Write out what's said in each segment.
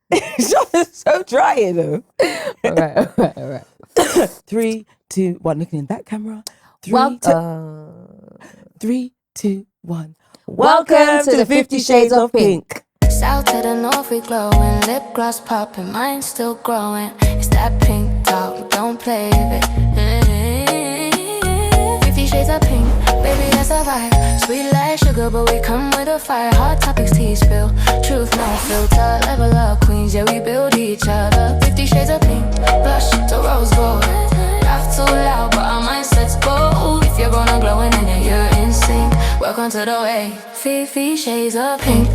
It's so dry, you know. All right. 3, 2, 1. Looking in that camera. 3, 2, 1. Welcome to the 50 Shades of Pink. South to the north, we glowing. Lip gloss popping, mine still growing. It's that pink talk, don't play with it. 50 Shades of Pink, baby, that's a vibe. Sweet like sugar, but we come with a fire. Hot topics, tea spill. Truth, no filter. Level up, queens, yeah, we build each other. 50 Shades of Pink, blush to rose gold. Laugh too loud, but our mindsets bold. If you're gonna glow in it, you're in sync. Welcome to the way. 50 Shades of Pink.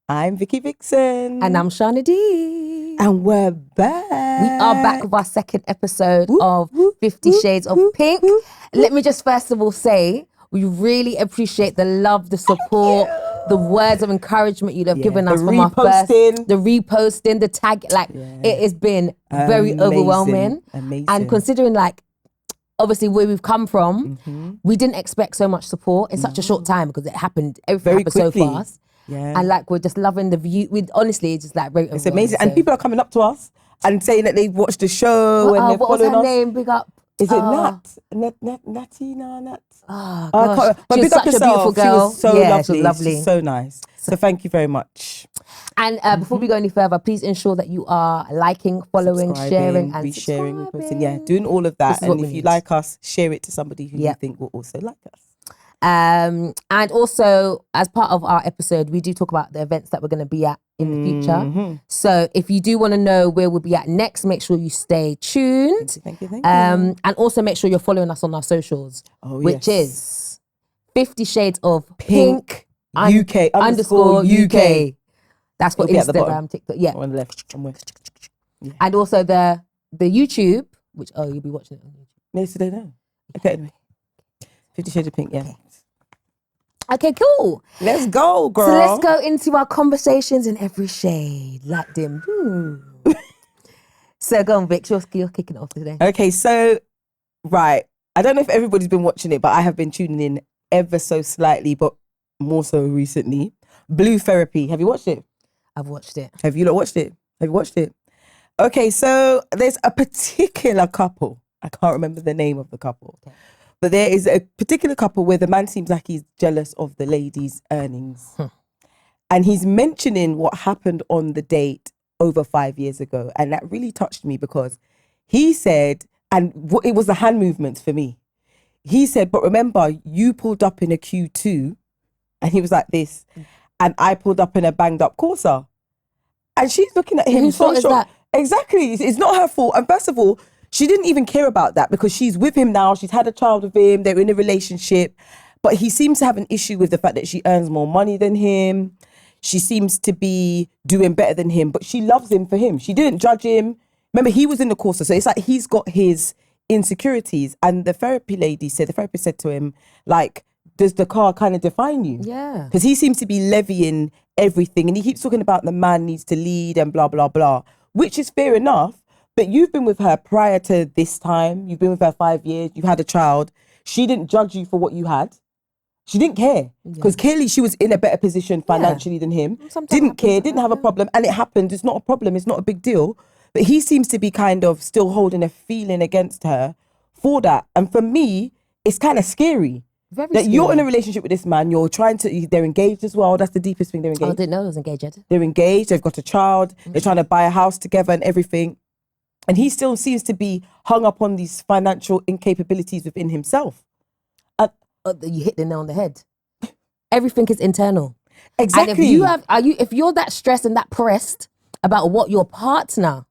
I'm Vicky Vixxen. And I'm Sharna D. And we're back. We are back with our second episode of 50 Shades of Pink. Let me just first of all say, we really appreciate the love, the support, the words of encouragement you have given us from our first, the reposting, the tag. It has been very overwhelming. Amazing. And considering obviously where we've come from, we didn't expect so much support in such a short time because it happened, everything happened quickly. so fast. Yeah. And we're just loving the view. Honestly, it's just very it's amazing. And people are coming up to us and saying that they've watched the show and they're what following was her us. name? Big up. Is it Natina? Oh, gosh. But She was big up such a yourself. beautiful girl. She was so lovely. She was lovely. She's so nice. So thank you very much. And before we go any further, please ensure that you are liking, following, sharing, and resharing, reposting. Yeah, doing all of that. And if you like us, share it to somebody who you think will also like us. And also, as part of our episode, we do talk about the events that we're going to be at in the future. So if you do want to know where we'll be at next, make sure you stay tuned. Thank you. And also make sure you're following us on our socials, which is 50 Shades of Pink UK _UK. That's what Instagram, TikTok, on the left. Yeah. And also the YouTube, which you'll be watching it on YouTube. No, so they know. Okay, anyway. 50 Shades of Pink, yeah. Okay, cool. Let's go, girl. So let's go into our conversations in every shade. Like them. So go on, Vic. You're kicking it off today. Okay, so, right. I don't know if everybody's been watching it, but I have been tuning in ever so slightly, but more so recently. Blue Therapy. Have you watched it? I've watched it. Have you not watched it? Have you watched it? Okay, so there's a particular couple. I can't remember the name of the couple. Okay. But there is a particular couple where the man seems like he's jealous of the lady's earnings. And he's mentioning what happened on the date over 5 years ago. And that really touched me because he said, and it was the hand movements for me. He said, but remember, you pulled up in a Q2 and he was like this. And I pulled up in a banged up Corsa. And she's looking at him. Whose fault is that? Exactly. It's not her fault. And first of all, she didn't even care about that because she's with him now. She's had a child with him. They're in a relationship. But he seems to have an issue with the fact that she earns more money than him. She seems to be doing better than him, but she loves him for him. She didn't judge him. Remember, he was in the Corsa. So it's like he's got his insecurities. And the therapist said to him, does the car kind of define you? Yeah. Because he seems to be levying everything. And he keeps talking about the man needs to lead and blah, blah, blah, which is fair enough. But you've been with her prior to this time. You've been with her 5 years. You've had a child. She didn't judge you for what you had. She didn't care. Because clearly she was in a better position financially than him. Didn't care, didn't have a problem. And it happened. It's not a problem. It's not a big deal. But he seems to be kind of still holding a feeling against her for that. And for me, it's kind of scary. Very that scary. You're in a relationship with this man. They're engaged as well. That's the deepest thing. They're engaged. I didn't know I was engaged yet. They're engaged. They've got a child. They're trying to buy a house together and everything. And he still seems to be hung up on these financial incapabilities within himself. You hit the nail on the head. Everything is internal. Exactly. And if you're that stressed and that pressed about what your partner,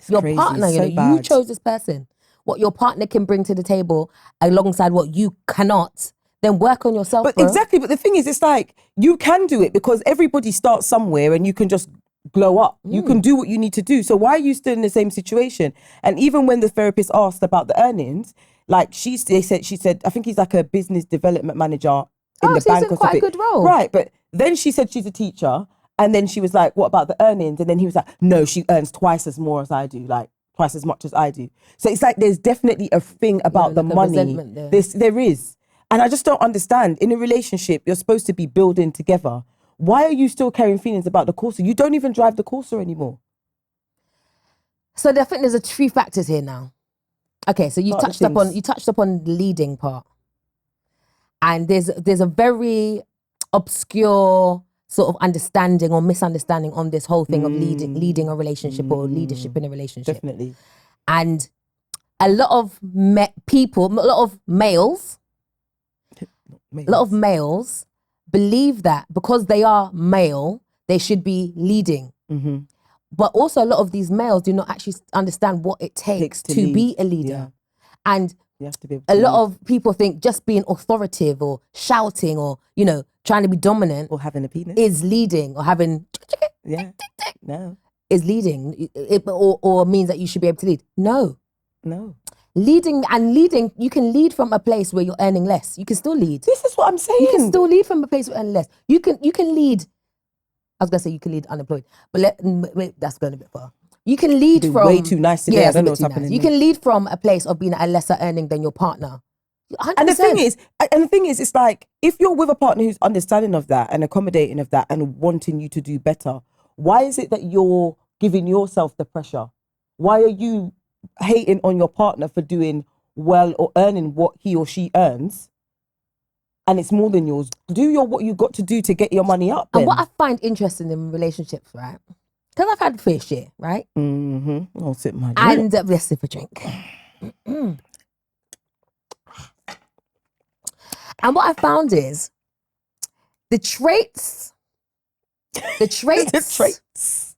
you chose this person, what your partner can bring to the table alongside what you cannot, then work on yourself. But exactly. But the thing is, it's like you can do it because everybody starts somewhere and you can just glow up. You can do what you need to do. So why are you still in the same situation? And even when the therapist asked about the earnings, she said, I think he's like a business development manager in the bank or something. Quite a good role. Right. But then she said she's a teacher. And then she was like, what about the earnings? And then he was like, no, she earns twice as more as I do, twice as much as I do. So it's like there's definitely a thing about the money. There is. And I just don't understand. In a relationship, you're supposed to be building together. why are you still carrying feelings about the Corsa? You don't even drive the Corsa anymore. So I think there's a three factors here now. Okay, so you Lot of touched upon things. the leading part, and there's a very obscure sort of understanding or misunderstanding on this whole thing of leading a relationship or leadership in a relationship. Definitely. And a lot of people, a lot of males believe that because they are male, they should be leading. Mm-hmm. But also a lot of these males do not actually understand what it takes to lead. be a leader. Yeah. And You have to be able a to lot lead. of people think just being authoritative or shouting or, you know, trying to be dominant Or having a penis. is leading, or having Yeah. No. is leading, or means that you should be able to lead. No. Leading, you can lead from a place where you're earning less. You can still lead. This is what I'm saying. You can still lead from a place where you're earning less. You can lead. I was gonna say you can lead unemployed, but wait, that's going a bit far. You can lead You're from way too nice today. I don't know what's nice. happening You there. can lead from a place of being at a lesser earning than your partner. 100%. And the thing is, it's like, if you're with a partner who's understanding of that and accommodating of that and wanting you to do better, why is it that you're giving yourself the pressure? Why are you hating on your partner for doing well or earning what he or she earns? And it's more than yours. Do what you got to do to get your money up. And then. what I find interesting in relationships, right? Because I've had fair share, right? Mm-hmm. I'll sip my drink. And let's sip a drink. And what I found is the traits The traits.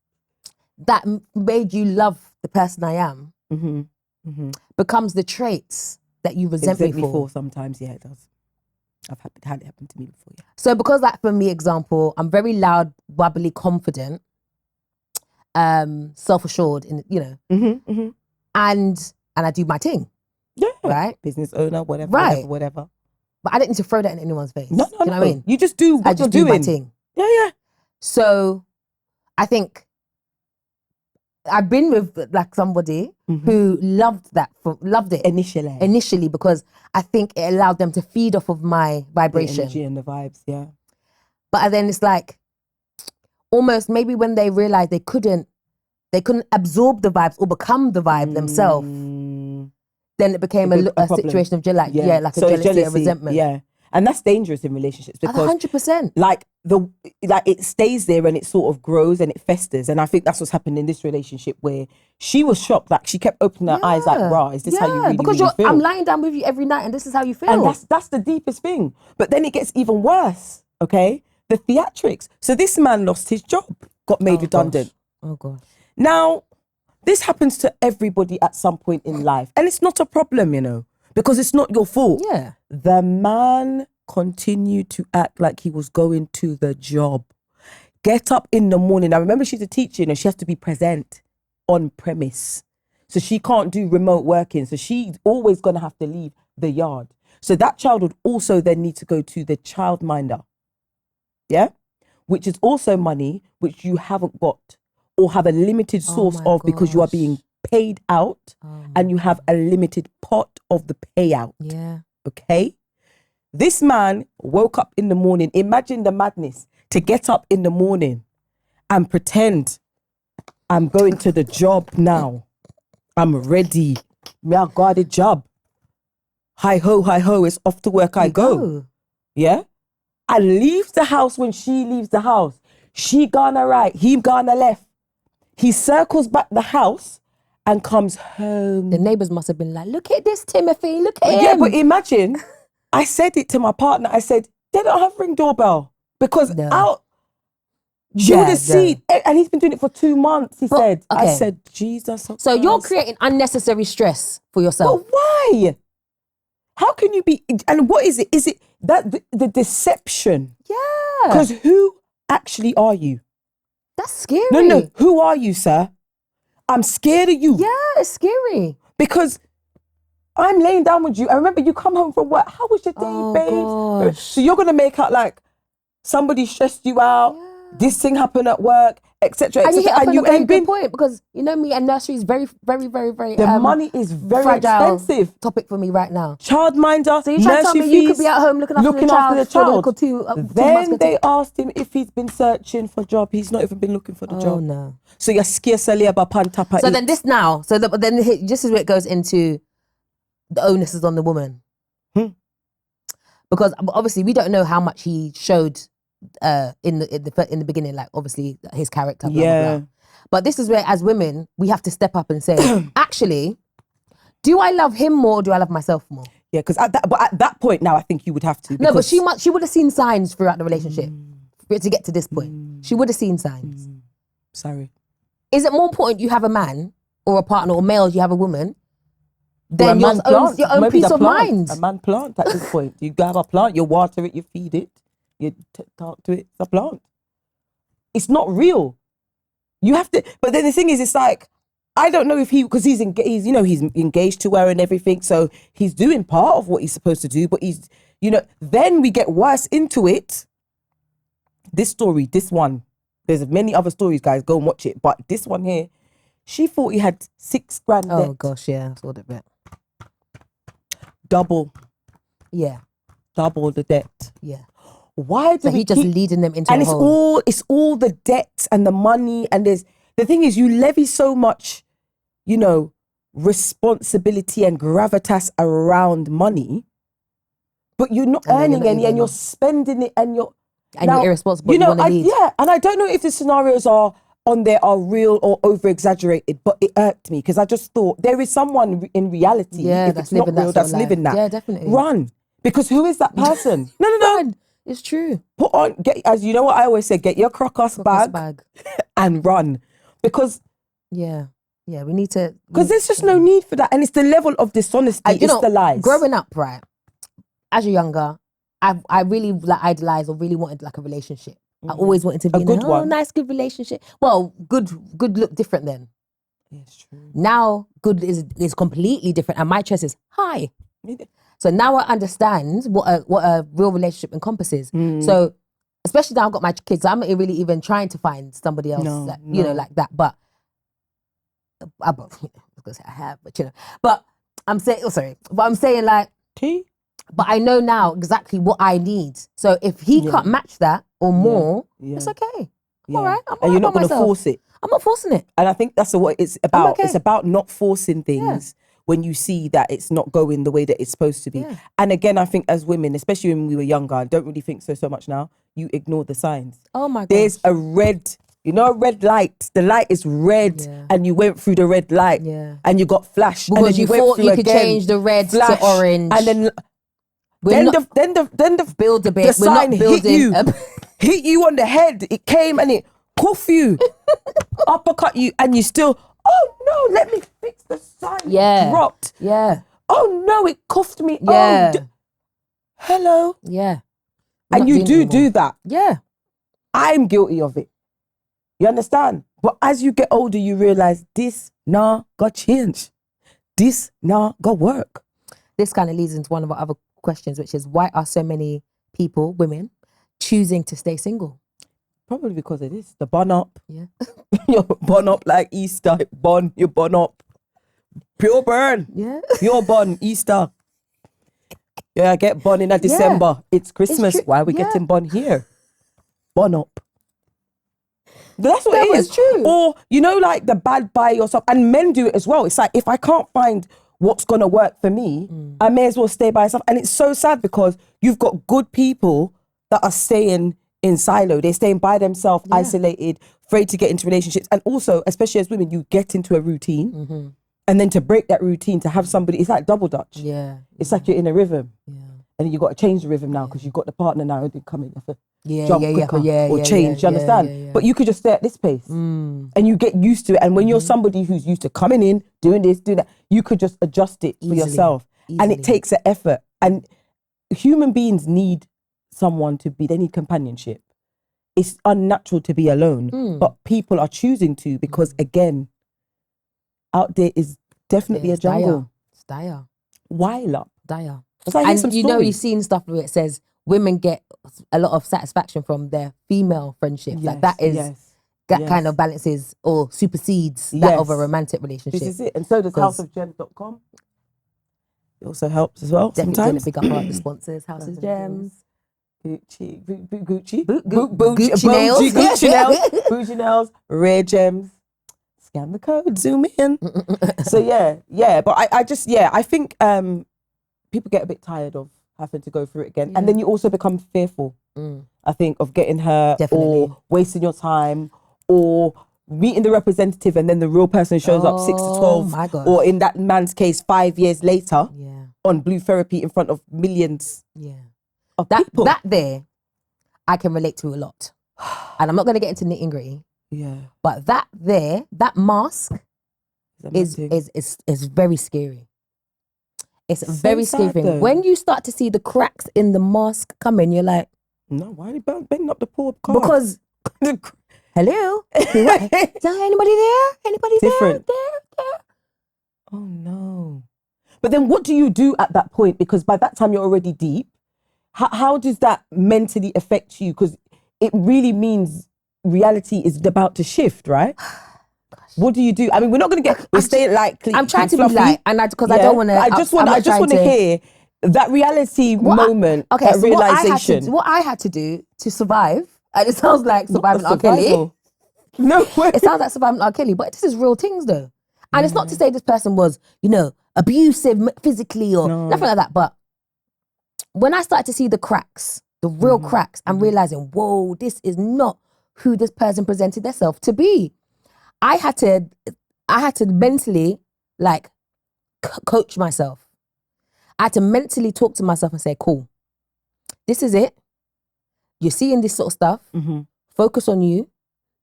that made you love the person I am Mm-hmm. Mm-hmm. becomes the traits that you resent me for. Sometimes, yeah, it does. I've had it happen to me before, yeah. So because like for me, example, I'm very loud, bubbly, confident, self-assured, in Mm-hmm. Mm-hmm. and I do my thing, Yeah. right? Business owner, whatever, Right. whatever. But I didn't need to throw that in anyone's face. No, Do you know what I mean? You just do what I you're just do doing. my thing. Yeah, yeah. So I think I've been with like somebody who loved it initially because I think it allowed them to feed off of my The vibration. energy and the vibes, yeah. But then it's like almost maybe when they realized they couldn't absorb the vibes or become the vibe themselves, then it became a problem. situation of like a So it's jealousy, a resentment. Yeah. And that's dangerous in relationships because 100%. like it stays there and it sort of grows and it festers. And I think that's what's happened in this relationship where she was shocked. Like she kept opening her eyes like, rah, is this how you really, because really feel? I'm lying down with you every night and this is how you feel. And that's the deepest thing. But then it gets even worse, okay? The theatrics. So this man lost his job, got made redundant. Oh gosh. Now, this happens to everybody at some point in life. And it's not a problem, you know, because it's not your fault. Yeah. The man continued to act like he was going to the job. Get up in the morning. I remember she's a teacher, you know, she has to be present on premise. So she can't do remote working. So she's always going to have to leave the yard. So that child would also then need to go to the childminder. Yeah? Which is also money which you haven't got or have a limited source of because you are being paid out and you have a limited pot of the payout. Yeah. Okay? This man woke up in the morning. Imagine the madness to get up in the morning and pretend I'm going to the job now. I'm ready. Me, I got a job. Hi ho, it's off to work I go. Yeah? I leave the house when she leaves the house. She gonna right, he gonna left. He circles back the house and comes home. The neighbors must have been like, look at this Timothy, look at him. Yeah, but imagine, I said it to my partner. I said, they don't have ring doorbell because she would have seen, and he's been doing it for 2 months, he said. I said, Jesus. So you're creating unnecessary stress for yourself. But why? How can you be, and what is it? Is it that the deception? Yeah. Because who actually are you? That's scary. No, who are you, sir? I'm scared of you. Yeah, it's scary. Because I'm laying down with you. I remember you come home from work. How was your day, babes? Gosh. So you're going to make out like somebody stressed you out. this thing happened at work, etc. And you hit up on a very ain't good point, because you know me, and nursery is very, very, very, very. The money is very fragile expensive. Topic for me right now. Childminder, So you trying to tell nursery me you could fees, be at home looking after the child for a week or two Then months they asked him if he's been searching for a job. He's not even been looking for the Oh job. no. So you're scarcely about pantapa. So then this now, but then this is where it goes into the onus is on the woman. Because obviously we don't know how much he showed in the beginning, like obviously his character, blah, blah, blah. But this is where, as women, we have to step up and say, actually, do I love him more or do I love myself more? Yeah, because at that point now, I think you would have to. No, but she would have seen signs throughout the relationship for it to get to this point. She would have seen signs. Sorry. Is it more important you have a man or a partner, or males you have a woman, Or than a your man own, plant. your own Maybe peace the of plant. mind? A man plant at this point. You have a plant, you water it, you feed it, you talk to it. It's a plant. It's not real. You have to. But then the thing is, it's like, I don't know if because he's engaged to her and everything, so he's doing part of what he's supposed to do. But he's, then we get worse into it. This story, this one, there's many other stories, guys. Go and watch it. But this one here, she thought he had $6,000 debt. Oh gosh, yeah, I saw that bit. Double the debt. Yeah. Why do So we he just keep, leading them into and a hole. it's all the debt and the money, and the thing is, you levy so much, responsibility and gravitas around money, but you're not earning any, and you're spending it, and you're irresponsible. You want to lead. Yeah, and I don't know if the scenarios are real or over exaggerated, but it irked me because I just thought there is someone in reality, if it's not real, that's living that. Yeah, definitely. Run, because who is that person? No. Run. It's true. Put on, as you know what I always say, get your crocus bag and run, because we need to, because there's just no need for that, and it's the level of dishonesty, it's the lies. Growing up, right, as you're younger, I really idolized or really wanted like a relationship. I always wanted to be in a nice, good relationship. Well, good look different then. Yeah, it's true. Now, good is completely different, and my choice is high. So now I understand what a real relationship encompasses. So, especially now I've got my kids, I'm not really even trying to find somebody else, like that. But I was gonna say I have, but I'm saying like. But I know now exactly what I need. So if he can't match that or more, it's okay. All right. And you're not going to force it. I'm not forcing it. And I think that's what it's about. Okay. It's about not forcing things when you see that it's not going the way that it's supposed to be. Yeah. And again, I think as women, especially when we were younger, I don't really think so much now, you ignore the signs. Oh my God. There's a red, a red light. The light is red and you went through the red light and you got flashed. Because and then you thought you could change the red to orange. And then... Then the build a bit. The sign hit you on the head. It came and it cuff you, uppercut you, and you still. Oh no! Let me fix the sign. Yeah, it dropped. Yeah. Oh no! It cuffed me. Yeah. Hello. Yeah. And you do that. Yeah. I'm guilty of it. You understand? But as you get older, you realize this got change. This got work. This kind of leads into one of our other questions, which is, why are so many people, women, choosing to stay single? Probably because of this. The bun up. Yeah. You're bun up like Easter. You bun up. Pure burn. Yeah. Pure bun. Easter. Yeah, I get bun in December. It's Christmas. Why are we getting bun here? Bun up. That's what it is. It's true. Or, like the bad buy or something. And men do it as well. It's like, if I can't find what's going to work for me, I may as well stay by myself. And it's so sad because you've got good people that are staying in silo. They're staying by themselves, isolated, afraid to get into relationships. And also, especially as women, you get into a routine. And then to break that routine, to have somebody, it's like double dutch. Yeah. It's like you're in a rhythm. Yeah. And then you've got to change the rhythm now because you've got the partner now who come in for jump quicker or change. You understand? Yeah. But you could just stay at this pace and you get used to it. And when you're somebody who's used to coming in, doing this, doing that, you could just adjust it for yourself. And it takes an effort. And human beings need someone they need companionship. It's unnatural to be alone, but people are choosing to because, again, out there is definitely a jungle. It's dire. Wild up. Dire. So And you've seen stuff where it says women get a lot of satisfaction from their female friendships. Like that is that kind of balances or supersedes that of a romantic relationship. This is it. And so does houseofgems.com. It also helps as well. Definitely Sometimes. big up our the sponsors, House of Gems. Gucci nails. Gucci nails, bougie nails, rare gems. Scan the code, zoom in. So yeah. But I think people get a bit tired of having to go through it again, and then you also become fearful. I think of getting hurt or wasting your time or meeting the representative, and then the real person shows up 6 to 12, my gosh. or in that man's case, 5 years later, on blue therapy in front of millions. Of people. That there, I can relate to a lot. And I'm not going to get into nitty-gritty. Yeah. But that mask is very scary. It's a very scary thing. Though. When you start to see the cracks in the mask coming, you're like, no, why are you bending up the poor card? Because, hello? Is there anybody there? Anybody Different. there? Oh no. But then what do you do at that point? Because by that time you're already deep. How does that mentally affect you? Because it really means reality is about to shift, right? What do you do? I mean, we're not going to get. We'll stay lightly. I'm trying to fluffy. be light, and because I don't want to. I just want to hear that reality moment. That so realization. What I had to do to survive, and it sounds like surviving R. Kelly. No way. It sounds like surviving R. Kelly, but this is real things though. And it's not to say this person was, abusive physically or nothing like that, but when I started to see the cracks, the real cracks, and realizing, whoa, this is not who this person presented themselves to be. I had to mentally coach myself. I had to mentally talk to myself and say, cool, this is it. You're seeing this sort of stuff. Focus on you.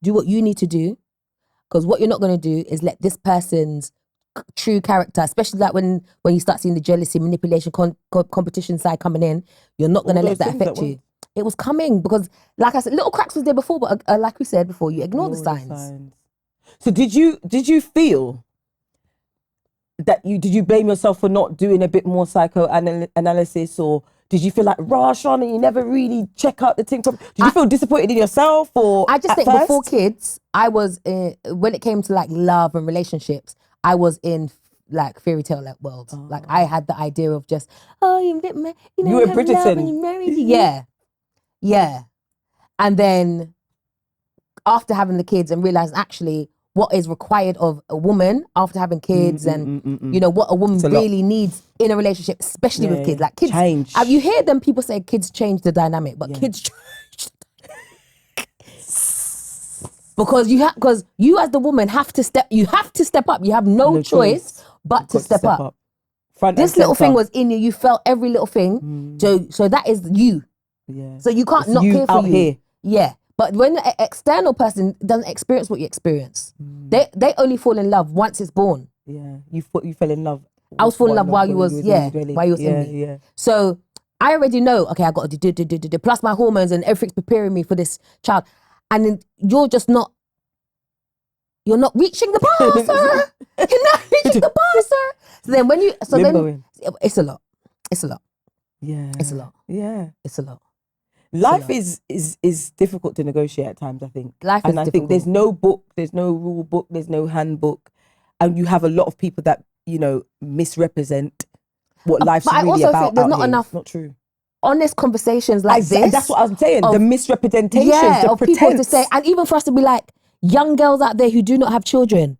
Do what you need to do. Because what you're not going to do is let this person's true character, especially like when you start seeing the jealousy, manipulation, competition side coming in, you're not going to let that affect you. It was coming because, like I said, little cracks was there before, but like we said before, you ignore the signs. So did you feel that did you blame yourself for not doing a bit more psychoanalysis, or did you feel like, Sharna, you never really check out the thing? Did you feel disappointed in yourself, or I just think first? Before kids, I was when it came to love and relationships, I was in fairy tale world. Like I had the idea of just you were Bridgerton. You married. Yeah. And then after having the kids and realizing actually what is required of a woman after having kids and what a woman really needs in a relationship, especially with kids. Like kids change. You hear them people say kids change the dynamic, but kids change. Because you as the woman have to step up. You have no choice but to step up. This little thing was in you. You felt every little thing. So that is you. Yeah. So you can't not care for you. Here. Yeah. But when an external person doesn't experience what you experience, they only fall in love once it's born. Yeah. You fell in love. I was falling in love while you was in me. Yeah. So I already know, okay, I got to do. Plus my hormones and everything's preparing me for this child. And then you're not reaching the bar, sir. You're not reaching the bar, sir. So then it's a lot. Yeah. It's a lot. Yeah. It's a lot. Life is difficult to negotiate at times, I think. I think there's no book, there's no rule book, there's no handbook. And you have a lot of people that, misrepresent what life's but really I also about. think there's not enough not true. honest conversations like this. That's what I was saying. The misrepresentations, the of people to say, and even for us to be like, young girls out there who do not have children,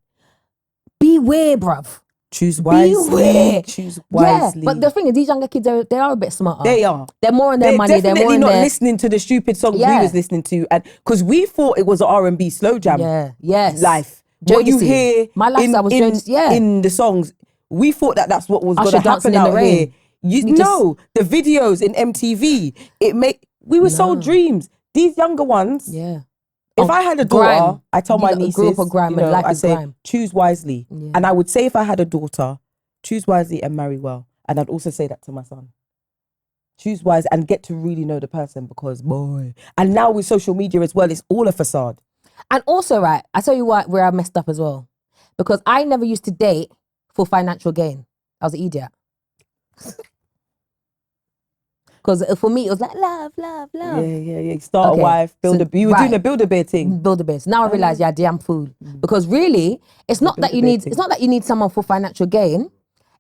beware, bruv. Choose wisely. Beware. Choose wisely. Yeah, but the thing is, these younger kids, they are a bit smarter. They are. They're more on their money. They're more not on listening to the stupid songs we was listening to, and because we thought it was an R&B slow jam. Yeah. Yes. Life. Jodeci. What you hear my lifestyle was Jodeci. Yeah. In the songs, we thought that's what was going to happen out here. The videos in MTV, we were sold dreams. These younger ones. Yeah. If I had a daughter, I tell my nieces, grew up on grime and life I is say, grime. choose wisely. Yeah. And I would say if I had a daughter, choose wisely and marry well. And I'd also say that to my son. Choose wise and get to really know the person, because boy. And now with social media as well, it's all a facade. And also, right, I tell you what, where I messed up as well. Because I never used to date for financial gain. I was an idiot. Because for me, it was like love, love, love. Yeah. Start a wife, build a. You were doing a Build-A-Bear thing. Build-A-Bear. So now I realize, yeah, damn fool. Because really, it's not that you need. It's not that you need someone for financial gain.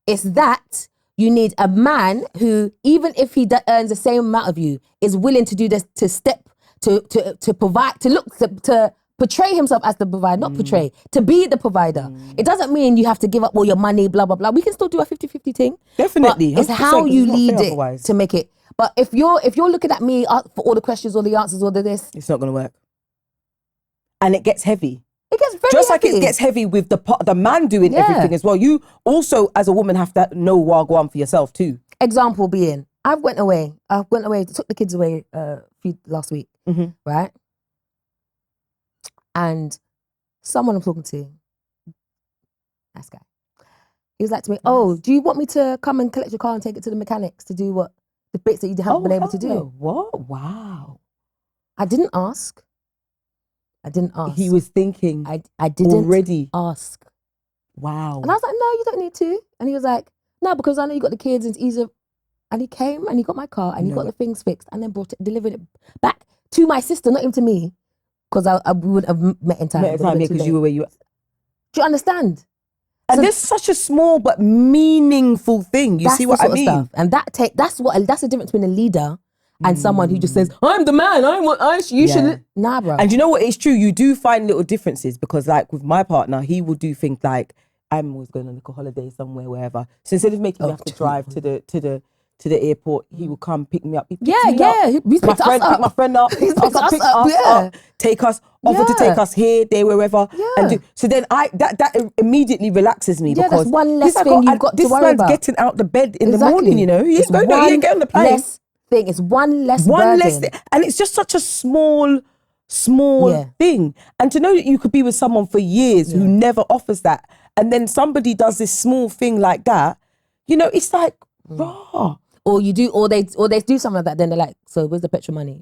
It's that you need a man who, even if he earns the same amount of you, is willing to do this, to provide, to portray himself as the provider, not portray, to be the provider. It doesn't mean you have to give up all your money, blah, blah, blah. We can still do a 50-50 thing. Definitely. It's how you lead it otherwise. to make it. But if you're looking at me for all the questions, all the answers, all of this, it's not going to work. And it gets heavy. It gets very just heavy. like it gets heavy with the man doing everything as well. You also, as a woman, have to know wagwan for yourself too. Example being, I went away, took the kids away last week, right? And someone I'm talking to, nice guy, he was like to me, oh, do you want me to come and collect your car and take it to the mechanics to do the bits that you haven't been able to do? What? Wow. I didn't ask. He was thinking. I didn't already ask. Wow. And I was like, no, you don't need to. And he was like, no, because I know you got the kids and it's easier. And he came and he got my car and he got the things fixed and then delivered it back to my sister, not even to me, because we wouldn't have met in time. Because you were where you were. Do you understand? And this is such a small but meaningful thing. You see what I mean? Stuff. And that's the difference between a leader and someone who just says, I'm the man, you should. Nah, bro. And you know what? It's true. You do find little differences because like with my partner, he will do things like, I'm always going on like a holiday somewhere, wherever. So instead of making me have to drive to the airport, he will come pick me up. He picks me up. Pick my friend up. Pick us up. Take us, offer to take us here, there, wherever. And so then that immediately relaxes me because that's one less thing you've got to worry about. This man's getting out the bed in the morning, you know. He ain't get on the plane. It's one less thing. And it's just such a small thing. And to know that you could be with someone for years who never offers that, and then somebody does this small thing like that, you know, it's like, raw. Or they do something like that, then they're like, so where's the petrol money?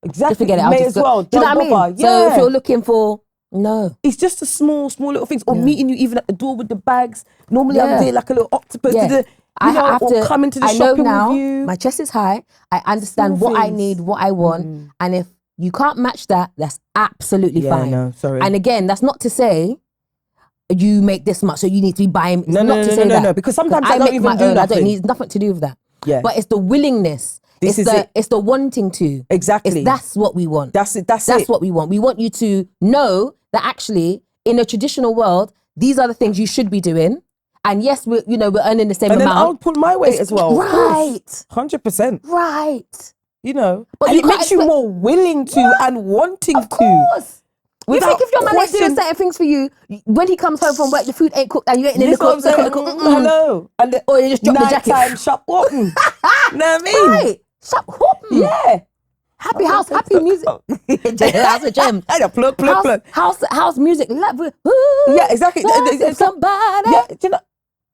Exactly. Just forget it. May as well. Do you know what I mean? So if you're looking for, no. It's just a small little things. Or meeting you even at the door with the bags. Normally I'm there like a little octopus. Or come into the shopping with you. My chest is high. I understand what I need, what I want. And if you can't match that, that's absolutely fine. No, sorry. And again, that's not to say you make this much, so you need to be buying. No. Because sometimes I don't even do nothing. I don't need nothing to do with that. Yeah. But it's the willingness. It's the wanting to. Exactly. That's what we want. That's it. That's what we want. We want you to know that actually, in a traditional world, these are the things you should be doing. And yes, we're earning the same amount. And then I'll pull my weight as well. Right. 100%. Right. You know. But and it makes you more willing to and wanting to. Of course. You think if your man is doing certain things for you, when he comes home from work, the food ain't cooked and you ain't in the cook. Hello. Or you just drop the jacket. Nighttime shop whopping. You know what I mean? Right. Shop hopping. Yeah. Happy house, happy music. That's a gem. Plug. House music. Yeah, exactly. Somebody. Yeah, you know,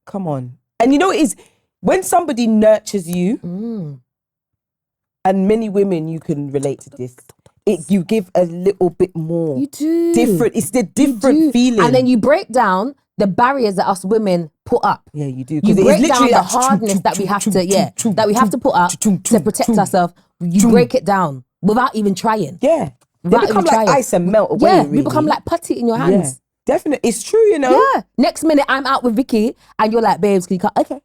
come on. And you know it is when somebody nurtures you, and many women you can relate to this. You give a little bit more. You do. Different. It's the different feeling. And then you break down the barriers that us women put up. Yeah, you do. You break down the hardness that we have to put up to protect ourselves. You break it down without even trying. Yeah. They become like ice and melt away. Yeah, really. You become like putty in your hands. Yeah, definitely. It's true, you know. Yeah. Next minute I'm out with Vicky and you're like, babes, can you cut? Okay.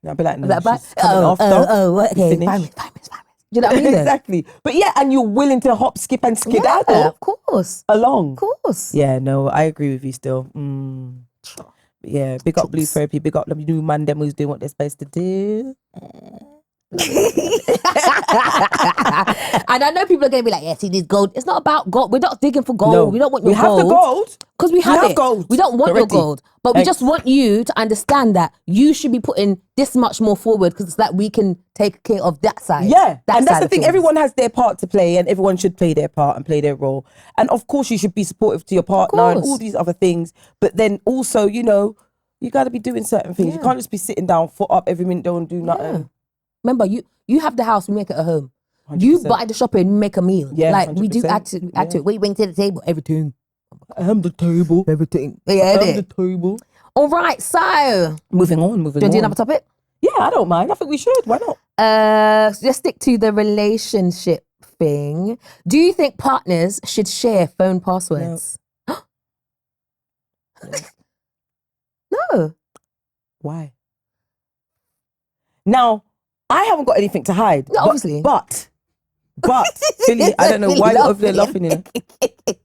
I'll be like, no, okay. Finish. 5 minutes. Do you know what I mean? Exactly. But yeah, and you're willing to hop, skip and skedaddle. Yeah, of course. Along. Of course. Yeah, no, I agree with you still. Yeah, big up Blue Therapy, big up the new man them who's doing what they're supposed to do. And I know people are going to be like, yeah, see this gold. It's not about gold. We're not digging for gold. No. We don't want your gold. We have the gold. Because we have it. Gold. We don't want your gold. But we just want you to understand that you should be putting this much more forward because it's that we can take care of that side. Yeah. And that's the thing. Everyone has their part to play and everyone should play their part and play their role. And of course you should be supportive to your partner and all these other things. But then also, you know, you got to be doing certain things. You can't just be sitting down, foot up every minute, don't do nothing. Yeah. Remember, you have the house, we make it a home. 100%. You buy the shopping, we make a meal. Yeah, like 100%. we do add to it. What do you bring to the table? Everything. I'm the table. Everything. Yeah, I'm the table. All right, so moving on. Do you do another topic? Yeah, I don't mind. I think we should. Why not? Just stick to the relationship thing. Do you think partners should share phone passwords? No. Why? Now, I haven't got anything to hide. No, obviously. But, Philly, I don't know why you're over there laughing. You know?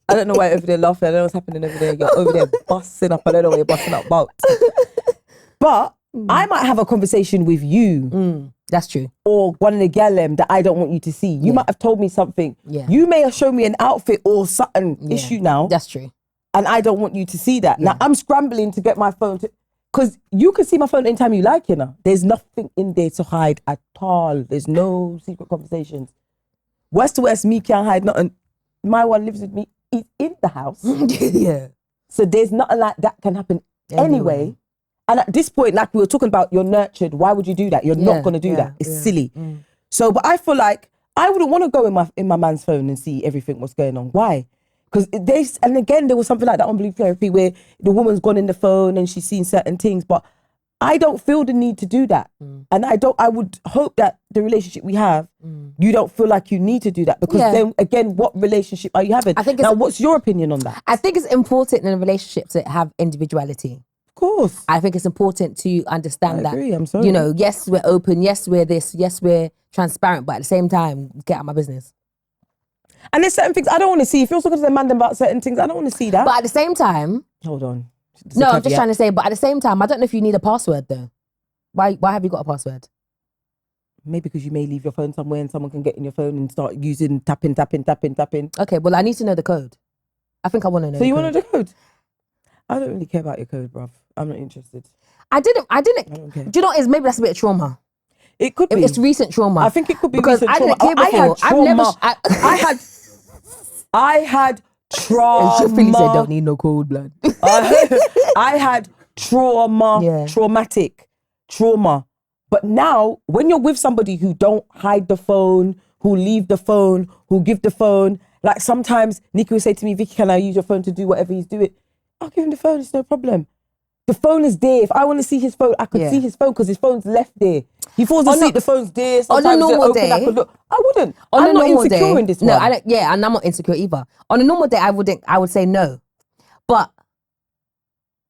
I don't know why you're over there laughing. I don't know what's happening over there. You're over there busting up. I don't know what you're busting up about. But I might have a conversation with you. That's true. Or one of the gallem that I don't want you to see. You might have told me something. Yeah. You may have shown me an outfit or something issue now. That's true. And I don't want you to see that. Now I'm scrambling to get my phone because you can see my phone anytime you like, you know. There's nothing in there to hide at all. There's no secret conversations. Worst to worst, me can't hide nothing. My one lives with me. He's in the house. Yeah. So there's nothing like that can happen anyway. And at this point, like we were talking about, you're nurtured. Why would you do that? You're not going to do that. It's silly. So, but I feel like I wouldn't want to go in my man's phone and see everything what's going on. Why? Because and again, there was something like that on Blue Therapy where the woman's gone in the phone and she's seen certain things, but I don't feel the need to do that. And I would hope that the relationship we have, you don't feel like you need to do that because then again, what relationship are you having? Now, what's your opinion on that? I think it's important in a relationship to have individuality. Of course. I think it's important to understand that. I agree, I'm sorry. You know, yes, we're open. Yes, we're this. Yes, we're transparent. But at the same time, get out of my business. And there's certain things I don't want to see. If you're talking to the man about certain things, I don't want to see that. But at the same time... Hold on. No, I'm just trying to say, but at the same time, I don't know if you need a password though. Why have you got a password? Maybe because you may leave your phone somewhere and someone can get in your phone and start using tapping. Okay, well, I need to know the code. I think I want to know. So you want to know the code? I don't really care about your code, bruv. I'm not interested. I didn't. I don't care. Do you know what it is? Maybe that's a bit of trauma. It could be. It's recent trauma. I think it could be because recent I trauma. didn't care before. I had trauma. Philly said don't need no code, blood. I had traumatic trauma. But now, when you're with somebody who don't hide the phone, who leave the phone, who give the phone, like sometimes Nikki will say to me, Vicky, can I use your phone to do whatever he's doing? I'll give him the phone, it's no problem. The phone is there. If I want to see his phone, I could see his phone because his phone's left there. He falls asleep, the phone's there. Sometimes on a normal day, I wouldn't. I'm not insecure in this one. No, and I'm not insecure either. On a normal day, I would say no. But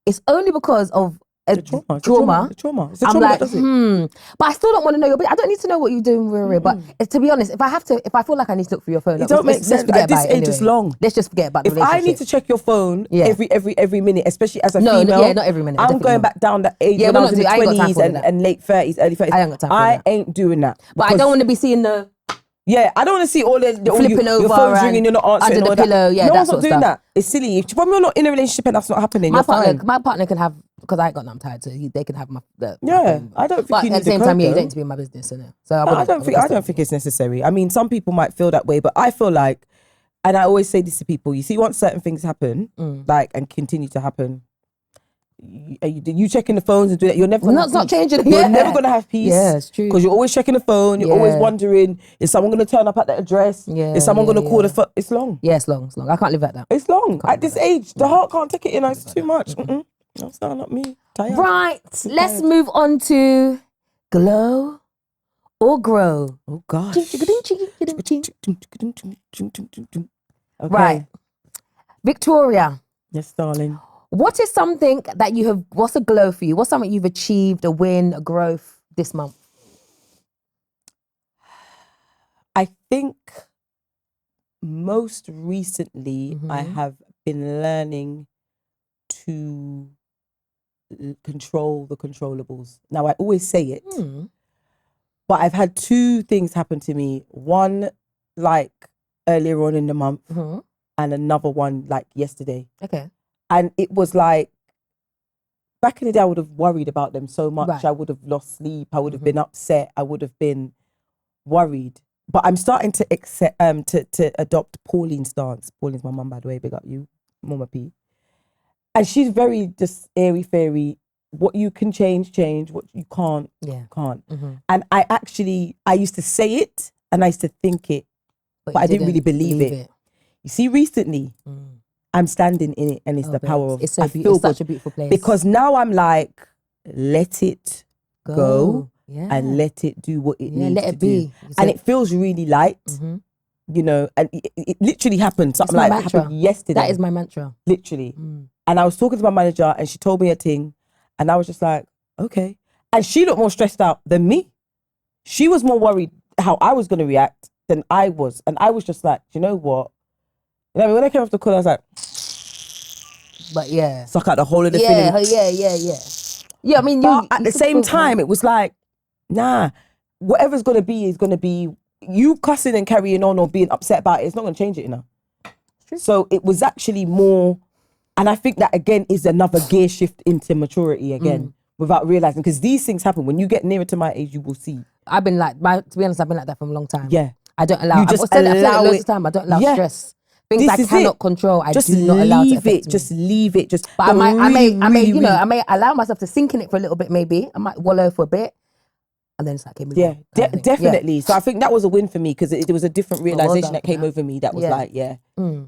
it's only because of the trauma. It's the trauma that does it. But I still don't want to know your business. I don't need to know what you're doing, but to be honest, if I feel like I need to look for your phone, it don't make sense. At this age, it's long. Let's just forget about the relationship. If I need to check your phone every minute, especially as a female, not every minute. I'm going back down that age when I was in the 20s and late 30s, early 30s. I ain't got time for I that. ain't doing that. But I don't want to be seeing the... Yeah, I don't want to see all the flipping over your phone's ringing, you're not answering under the pillow. Yeah, no that one's sort not of doing stuff. that. It's silly. If you're not in a relationship and that's not happening, my partner can have, because I ain't got nothing tied, so they can have my phone. I don't think but you need at the same code, time, you though. don't need to be in my business, innit? So I don't think it's necessary. I mean, some people might feel that way, but I feel like, and I always say this to people, you see, once certain things happen, like, and continue to happen, you checking the phones and do that, you're never gonna not changing. You're never gonna have peace. Yeah, it's true. Because you're always checking the phone. You're always wondering, is someone gonna turn up at the address? Is someone gonna call the phone? It's long. Yeah, it's long. I can't live like that. It's long. At this age, the heart can't take it. It's too much. That's not me. Tired. Right. Let's move on to glow or grow. Oh gosh. Right. Victoria. Yes, darling. What is something that what's a glow for you? What's something you've achieved, a win, a growth this month? I think most recently I have been learning to control the controllables. Now, I always say it, but I've had two things happen to me. One, like earlier on in the month, and another one like yesterday. Okay. And it was like, back in the day, I would have worried about them so much. Right. I would have lost sleep. I would have been upset. I would have been worried. But I'm starting to accept, to adopt Pauline's stance. Pauline's my mum, by the way. Big up you, Mama P. And she's very just airy fairy. What you can change. What you can't, can't. And I used to say it and I used to think it, but I didn't really believe it. You see, recently, I'm standing in it, and it's the power of. It's so beautiful. It's such a beautiful place. Because now I'm like, let it go. and let it do what it needs let to it be. do. And it feels really light, you know, and it literally happened. Something like that happened yesterday. That is my mantra. Literally. And I was talking to my manager and she told me a thing and I was just like, okay. And she looked more stressed out than me. She was more worried how I was going to react than I was. And I was just like, you know what? You know, when I came off the call, I was like, but yeah. Suck out the whole of the feeling. Yeah, Yeah, I mean, at the same time, it was like, nah, whatever's going to be is going to be. You cussing and carrying on or being upset about it, it's not going to change it, you know? So it was actually more, and I think that again is another gear shift into maturity again, without realizing, because these things happen. When you get nearer to my age, you will see. I've been like, to be honest, I've been like that for a long time. Yeah. I don't allow, You just I've said that allow loads it. of time. I don't allow Yeah. stress. Things This I is cannot it. control, I Just do not allow to leave affect it. me. Just leave it. Just. But I may, you know, really- I may allow myself to sink in it for a little bit, maybe. I might wallow for a bit. And then it's like, okay, move Yeah, on, kind of thing. definitely. So I think that was a win for me because it was a different well realization done that for came that. over me that was Yeah. like,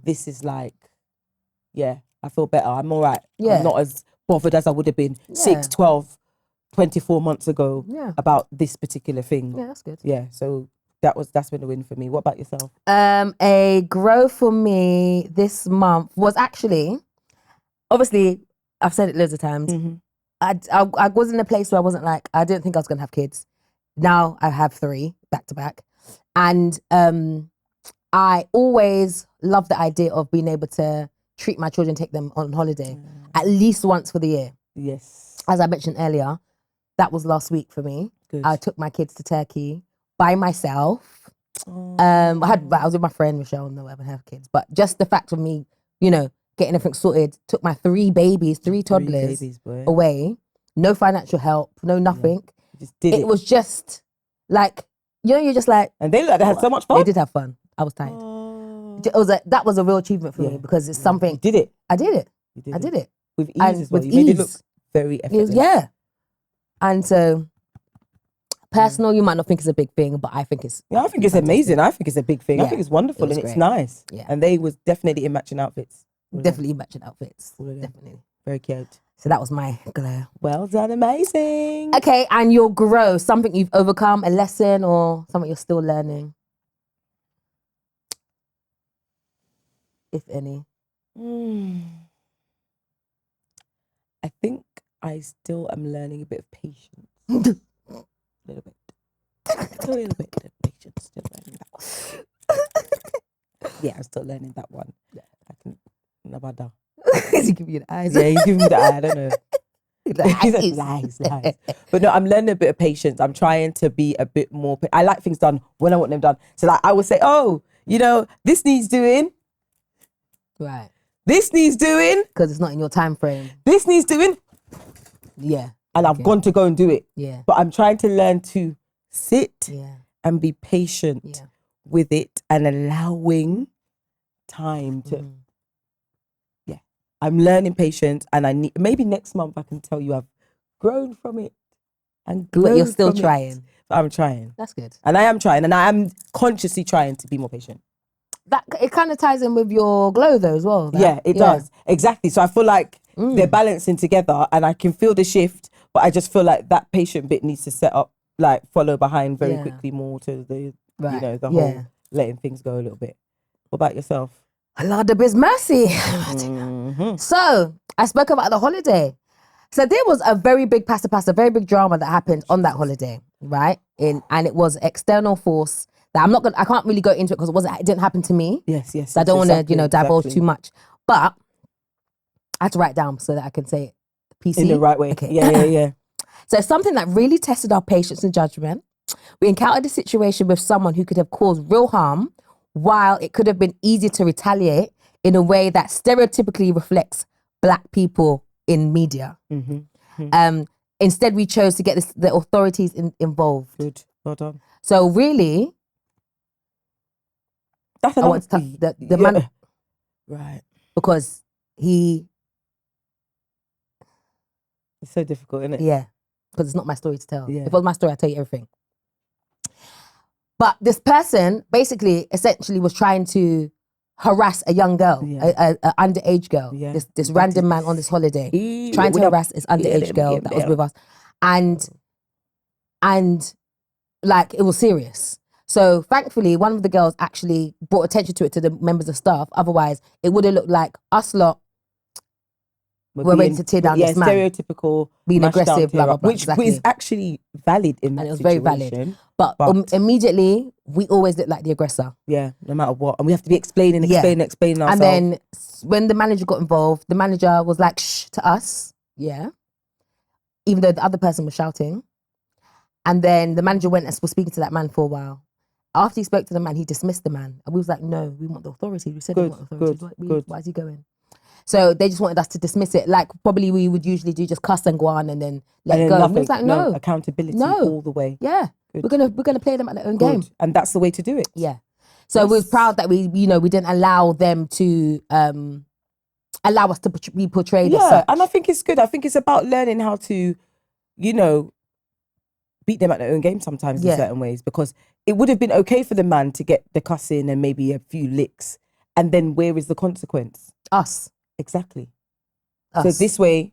this is like, I feel better. I'm all right. Yeah. I'm not as bothered as I would have been 6, 12, 24 months ago about this particular thing. Yeah, that's good. Yeah, so that's been a win for me. What about yourself? A grow for me this month was actually, obviously, I've said it loads of times. I was in a place where I wasn't like, I didn't think I was going to have kids. Now I have 3 back to back. And I always love the idea of being able to treat my children, take them on holiday at least once for the year. Yes. As I mentioned earlier, that was last week for me. Good. I took my kids to Turkey by myself. I was with my friend Michelle, and no, I haven't had kids. But just the fact of me, you know, getting everything sorted, took my 3 babies, 3 toddlers away, no financial help, no nothing. You just did it. It was just like, you know, you're just like, And they looked like they had so much fun. they did have fun. I was tired. That was a real achievement for me because it's something. You did it. I did it. You did I did it. With ease And as well. with You made it look ease. very effortless. Yeah. And so, personal, you might not think it's a big thing, but I think it's. Yeah, I think it's amazing. I think it's a big thing. I Yeah, think it's wonderful it was and it's great. nice. Yeah. And they was definitely in matching outfits. Definitely matching outfits. All of them. Definitely. Very cute. So that was my glow. Well done, amazing. Okay, and your grow, something you've overcome, a lesson or something you're still learning? If any. I think I still am learning a bit of patience. A little bit. A little bit of patience. Still learning that one. Yeah, I'm still learning that one. I can. Nabada. He's giving you the eyes. Yeah, he's giving me the eye. I don't know. He's Lies. like, lies. But no, I'm learning a bit of patience. I'm trying to be a bit more. I like things done when I want them done. So like, I would say, oh, you know, this needs doing. Right. This needs doing. Because it's not in your time frame. This needs doing. Yeah. And I've gone to go and do it. Yeah. But I'm trying to learn to sit Yeah. and be patient Yeah. with it and allowing time to. Yeah, I'm learning patience, and I need maybe next month I can tell you I've grown from it and But grown you're still from it. trying. But I'm trying, That's good. and I am trying, and I am consciously trying to be more patient. That it kind of ties in with your glow though as well. Yeah, it does exactly. So I feel like they're balancing together, and I can feel the shift, but I just feel like that patient bit needs to set up, like follow behind very quickly more to the you know the whole letting things go a little bit. What about yourself? Lord of His mercy. So I spoke about the holiday. So there was a very big a very big drama that happened on that holiday, right? And it was external force that I can't really go into it because it didn't happen to me. Yes. So I don't want to, divulge too much. But I had to write it down so that I can say it PC. In the right way. Okay. Yeah. So something that really tested our patience and judgment. We encountered a situation with someone who could have caused real harm, while it could have been easier to retaliate in a way that stereotypically reflects Black people in media. Instead, we chose to get the authorities involved. Good. Well done. So really, That's I want to touch the man, right? because he, It's so difficult, isn't it? yeah, because it's not my story to tell. Yeah. If it was my story, I'd tell you everything. But this person basically, essentially, was trying to harass a young girl, a underage girl. Yeah. This random man on this holiday, trying to harass this underage girl that was with us, and and like it was serious. So thankfully, one of the girls actually brought attention to it to the members of staff. Otherwise, it would have looked like us lot we're ready to tear down this man. Stereotypical, being mash down, aggressive, tear blah, blah, up, blah. which Exactly. is actually valid in that And it was very situation. valid. But immediately, we always look like the aggressor. Yeah, no matter what. And we have to be explaining ourselves. And then when the manager got involved, the manager was like, shh, to us. Yeah. Even though the other person was shouting. And then the manager went and was speaking to that man for a while. After he spoke to the man, he dismissed the man. And we was like, no, we want the authority. We said we want the authority. Good. Why is he going? So they just wanted us to dismiss it. Like probably we would usually do, just cuss and go on and then let it go. And we was like, no. Accountability No. all the way. Yeah. Good. We're gonna play them at their own game. And that's the way to do it. Yeah. So we was proud that we didn't allow them to allow us to be portrayed as such. And I think it's good. I think it's about learning how to, beat them at their own game sometimes in certain ways, because it would have been okay for the man to get the cussing and maybe a few licks, and then where is the consequence? Us. Exactly. Us. So this way,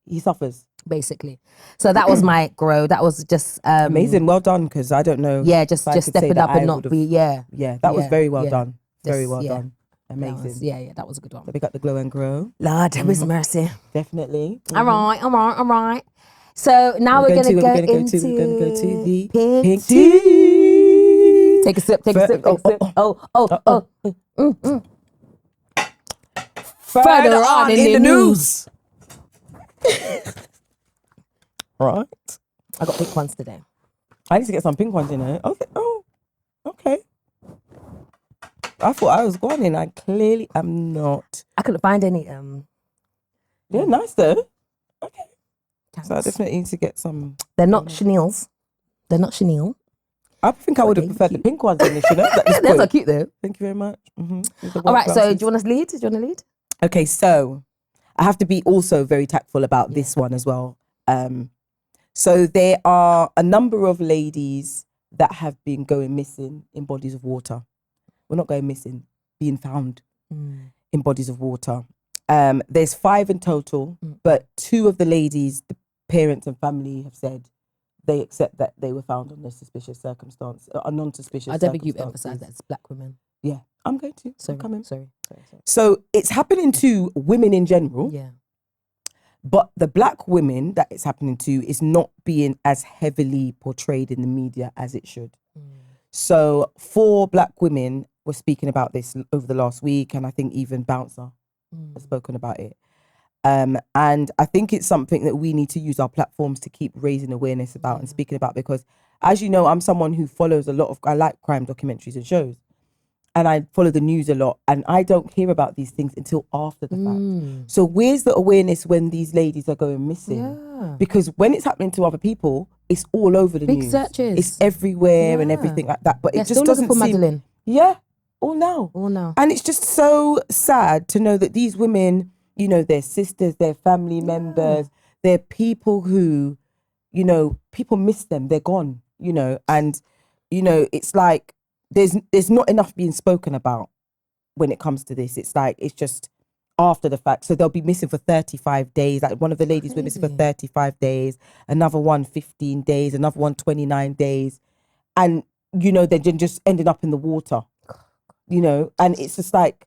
he suffers. Basically. So that was my grow. That was just amazing. Well done, because I don't know. Yeah, just stepping up and not be Yeah, that was very well done. Very well yeah. done. Amazing. That was a good one. So we got the glow and grow. Lord, have his mercy. Definitely. All right. So now we're gonna go into the pink tea. tea. Take a sip. Further on in the news. Right. I got pink ones today. I need to get some pink ones in there. Okay. Oh, okay. I thought I was going in. I clearly am not. I couldn't find any. Yeah, nice though. Okay. So I definitely need to get some. They're not chenilles. They're not chenille. I think I would have preferred the pink ones in the Chanel. They're so cute though. Thank you very much. Mm-hmm. All right, so do you want us lead? Okay, so I have to be also very tactful about this one as well. So there are a number of ladies that have been going missing in bodies of water. Well, not going missing, being found in bodies of water. There's 5 in total, but 2 of the ladies, the parents and family, have said they accept that they were found on a suspicious circumstance, a non-suspicious. I don't think you've emphasised that it's black women. Yeah, I'm going to. Sorry, I'm coming. Sorry. So it's happening to women in general. Yeah. But the black women that it's happening to is not being as heavily portrayed in the media as it should. So 4 black women were speaking about this over the last week, and I think even Bouncer has spoken about it. And I think it's something that we need to use our platforms to keep raising awareness about and speaking about, because as you know, I'm someone who follows I like crime documentaries and shows. And I follow the news a lot, and I don't hear about these things until after the fact. So where's the awareness when these ladies are going missing? Yeah. Because when it's happening to other people, it's all over the Big news. searches. It's everywhere and everything like that. But it just doesn't for seem. Madeline. Yeah, all now. And it's just so sad to know that these women, they're sisters, they're family members, they're people who, people miss them. They're gone. And it's like. There's not enough being spoken about when it comes to this. It's like, it's just after the fact. So they'll be missing for 35 days. Like one of the ladies were missing for 35 days, another one 15 days, another one 29 days. And, they're just ending up in the water, and it's just like,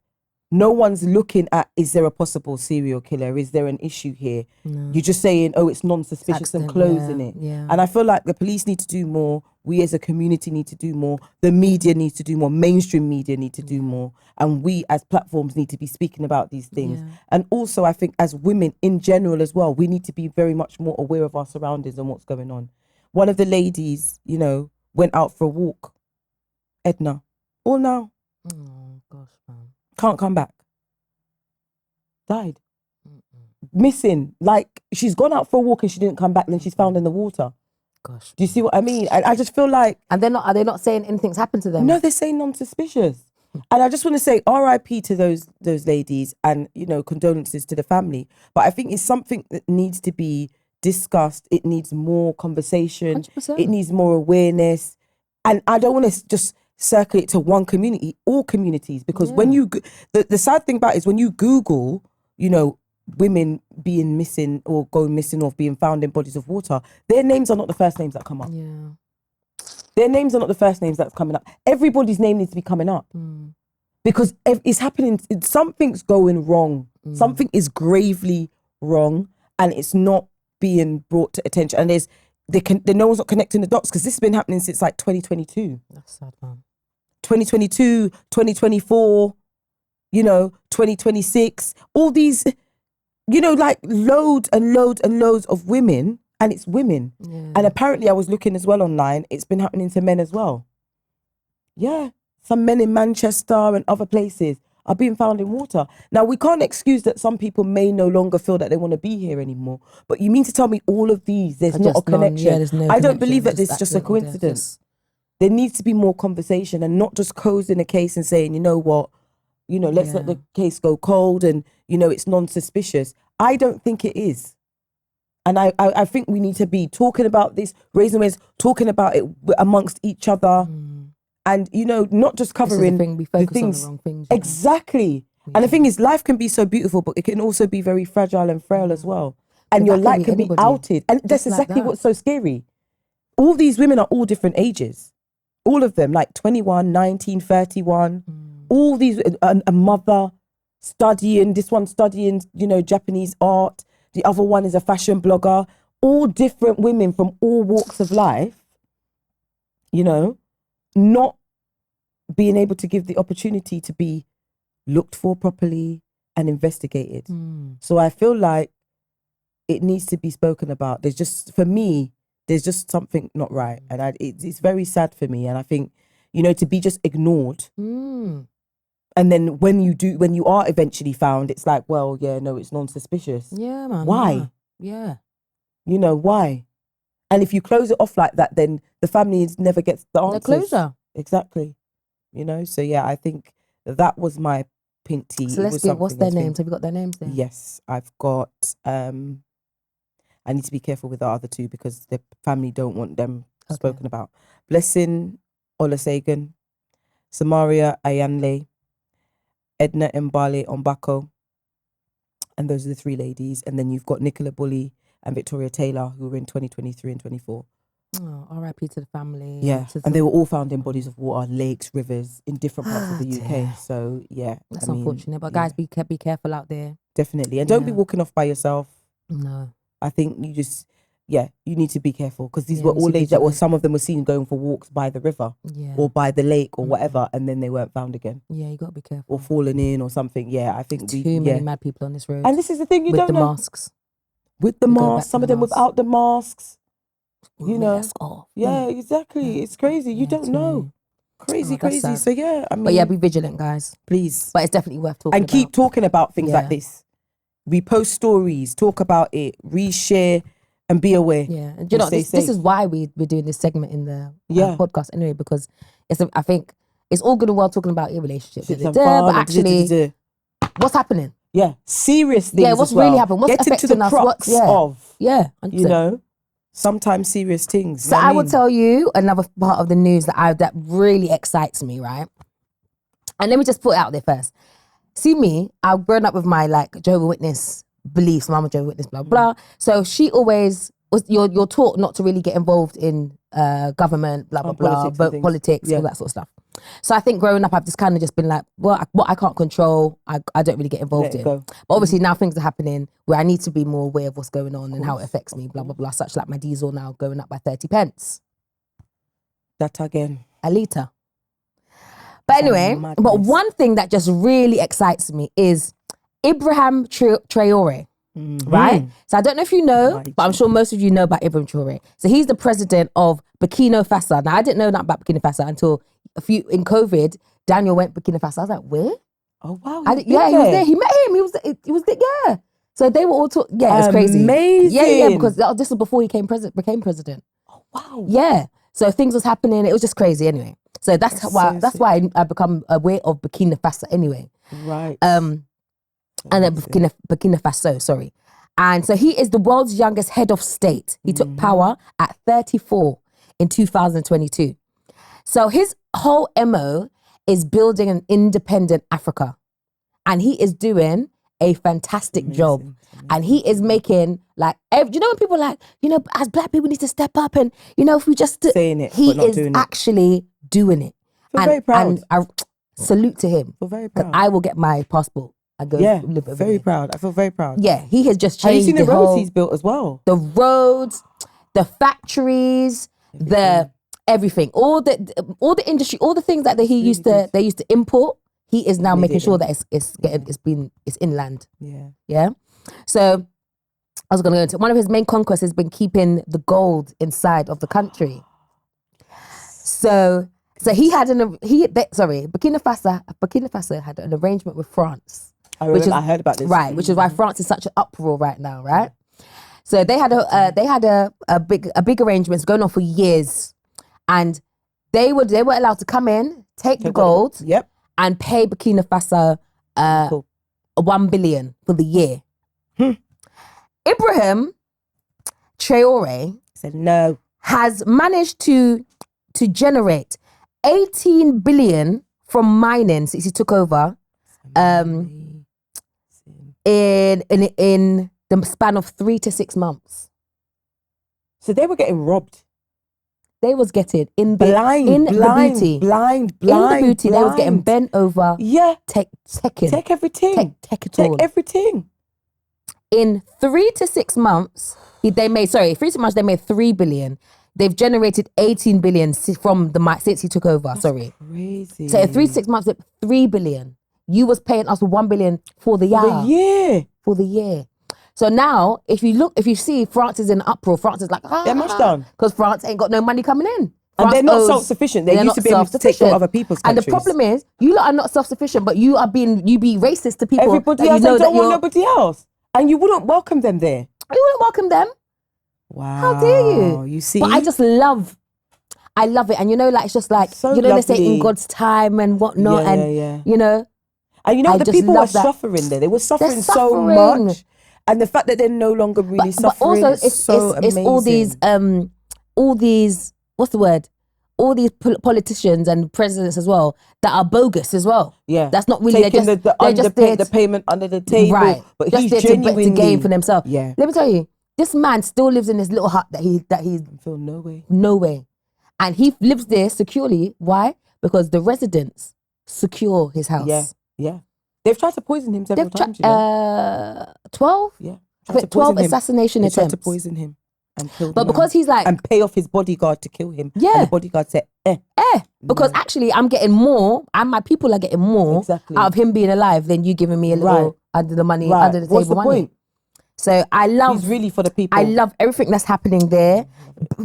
no one's looking at, is there a possible serial killer? Is there an issue here? No. You're just saying, oh, it's non-suspicious and closing it. Yeah. And I feel like the police need to do more. We as a community need to do more. The media needs to do more. Mainstream media need to do more. And we as platforms need to be speaking about these things. Yeah. And also, I think as women in general as well, we need to be very much more aware of our surroundings and what's going on. One of the ladies, went out for a walk. Edna. All now. Oh, gosh, man. Can't come back. Died. Missing. Like, she's gone out for a walk and she didn't come back, and then she's found in the water. Gosh. Do you see what I mean? And I just feel like... And are they not saying anything's happened to them? No, they're saying non-suspicious. And I just want to say RIP to those ladies, and, condolences to the family. But I think it's something that needs to be discussed. It needs more conversation. 100%. It needs more awareness. And I don't want to just circle it to one community, all communities, because when you... The sad thing about it is when you Google, women being missing or going missing or being found in bodies of water, their names are not the first names that come up. Yeah. Their names are not the first names that's coming up. Everybody's name needs to be coming up because it's happening. Something's going wrong. Something is gravely wrong, and it's not being brought to attention. And no one's not connecting the dots because this has been happening since like 2022. That's sad, man. 2022, 2024, 2026, all these, like loads and loads and loads of women, and it's women. Yeah. And apparently I was looking as well online, it's been happening to men as well. Yeah, some men in Manchester and other places are being found in water. Now, we can't excuse that some people may no longer feel that they want to be here anymore, but you mean to tell me all of these, there's not a connection? There's no I don't connection, believe that this is just a coincidence. There needs to be more conversation and not just closing a case and saying, you know what, let's let the case go cold and, it's non-suspicious. I don't think it is. And I think we need to be talking about this, raising awareness, talking about it amongst each other. And, not just covering we focus things. On the wrong things. Exactly. Yeah. And the thing is, life can be so beautiful, but it can also be very fragile and frail as well. And your light can be outed. And that's exactly what's so scary. All these women are all different ages. All of them, like 21, 19, 31. All these, a mother studying, this one studying, Japanese art. The other one is a fashion blogger. All different women from all walks of life, not being able to give the opportunity to be looked for properly and investigated. So I feel like it needs to be spoken about. For me, there's just something not right. And it's very sad for me. And I think, to be just ignored. And then when you are eventually found, it's like, well, yeah, no, it's non-suspicious. Yeah, man. Why? Yeah. Why? And if you close it off like that, then the family never gets the answers. The closure. Exactly. So yeah, I think that was my pink tea. So let's see, what's their names? Have you got their names there? Yes, I've got, I need to be careful with the other two because the family don't want them spoken about. Blessing Olusegun, Samaria Ayanle, Edna Mbale Ombako, and those are the three ladies. And then you've got Nicola Bully and Victoria Taylor, who were in 2023 and 24. Oh, R.I.P. to the family. Yeah, and they were all found in bodies of water, lakes, rivers, in different parts of the UK. So yeah, that's unfortunate. But guys, be careful out there. Definitely, and don't be walking off by yourself. No, I think you need to be careful because these were all ladies that some of them were seen going for walks by the river or by the lake or whatever, and then they weren't found again. Yeah, you got to be careful. Or falling in or something. Yeah, I think too many mad people on this road. And this is the thing, with the masks. With the masks, some of them without the masks. Mask off. Yeah, exactly. It's crazy. You don't know. Crazy. Sad. So yeah, I mean, but yeah, be vigilant, guys. Please. But it's definitely worth talking and keep talking about things like this. Repost stories, talk about it, reshare, and be aware. Yeah, and do you know this is why we're doing this segment in the podcast anyway, because I think it's all good and well talking about your relationship, but actually, what's happening? Yeah, serious things. Yeah, what's really happening? What's getting to the crux of? Yeah, 100%. Sometimes serious things. So I will tell you another part of the news that really excites me, right? And let me just put it out there first. See me, I've grown up with my Jehovah's Witness beliefs, Mama Jehovah's Witness, blah, blah. So she always was, you're taught not to really get involved in government, blah, blah, blah, politics, all that sort of stuff. So I think growing up, I've just kind of just been like, well, what I can't control, I don't really get involved in. But obviously now things are happening where I need to be more aware of what's going on and how it affects me, blah, blah, blah, such like my diesel now going up by 30 pence. That again. A litre. But anyway, but one thing that just really excites me is Ibrahim Traore. Right? So I don't know if you know, but I'm sure most of you know about Ibrahim Traore. So he's the president of Burkina Faso. Now I didn't know that about Burkina Faso until in COVID, Daniel went Burkina Faso. I was like, where? Oh wow. He was there. He met him. He was there. Yeah. So they were all talking. Yeah, it's crazy. Amazing. Yeah, because this was before he became president. Oh wow. Yeah. So things was happening. It was just crazy anyway. So that's why I become aware of Burkina Faso anyway. Right. And then Burkina Faso, sorry. And so he is the world's youngest head of state. He took power at 34 in 2022. So his whole MO is building an independent Africa. And he is doing a fantastic job. And he is making like, you know when people are like, you know, as black people need to step up and, you know, if we just saying it, he but not is doing it. actually doing it. Feel very proud. And I salute to him. Feel very 'Cause proud. I will get my passport. I go live over very there. proud. I feel very proud. Yeah, he has just Have you changed seen the the roads whole, he's built as well? the roads, the factories, the everything, all the industry, all the things that they used to import. He is now making sure that it's inland. Yeah. Yeah. So I was gonna go into one of his main conquests has been keeping the gold inside of the country. So he had Burkina Faso had an arrangement with France. I heard about this. Right, which is why France is such an uproar right now, right? So they had a big arrangement going on for years, and they were allowed to come in, take the gold, and pay Burkina Faso 1 billion for the year. Ibrahim Traore said no. Has managed to generate 18 billion from mining since he took over. In the span of 3 to 6 months. So they were getting robbed. They was getting in the blind. In the booty. They was getting bent over. Yeah. Take everything. Take it all. Take everything. In 3 to 6 months, they made 3 billion. They've generated 18 billion from since he took over. That's crazy. So in 3 to 6 months, 3 billion. You was paying us 1 billion for the year. For the year. So now, if you see France is in uproar, France is like, they're much done. Because France ain't got no money coming in. And they're not self-sufficient. They used to be able to take from other people's countries. And the problem is, you lot are not self-sufficient, but you be racist to people. Everybody else, don't want nobody else. And you wouldn't welcome them there. You wouldn't welcome them. Wow. How dare you? You see? But I love it. And you know, like, it's just like, so you know, lovely. they say in God's time and whatnot. You know. And you know, the people were suffering there. They were suffering so much. And the fact that they're no longer really suffering, but also it's amazing. all these, what's the word? All these politicians and presidents as well that are bogus as well. Yeah, that's not really taking the payment under the table, right? But just he's to gain for themselves. Yeah, let me tell you, this man still lives in this little hut that he. I feel no way, and he lives there securely. Why? Because the residents secure his house. Yeah. They've tried to poison him several times. 12? Yeah. 12 assassination attempts. Tried to poison him and kill him. But because he's like... And pay off his bodyguard to kill him. Yeah. And the bodyguard said, Because actually I'm getting more, and my people are getting more out of him being alive than you giving me a little under the money, under the table What's the money. point? So I love... He's really for the people. I love everything that's happening there.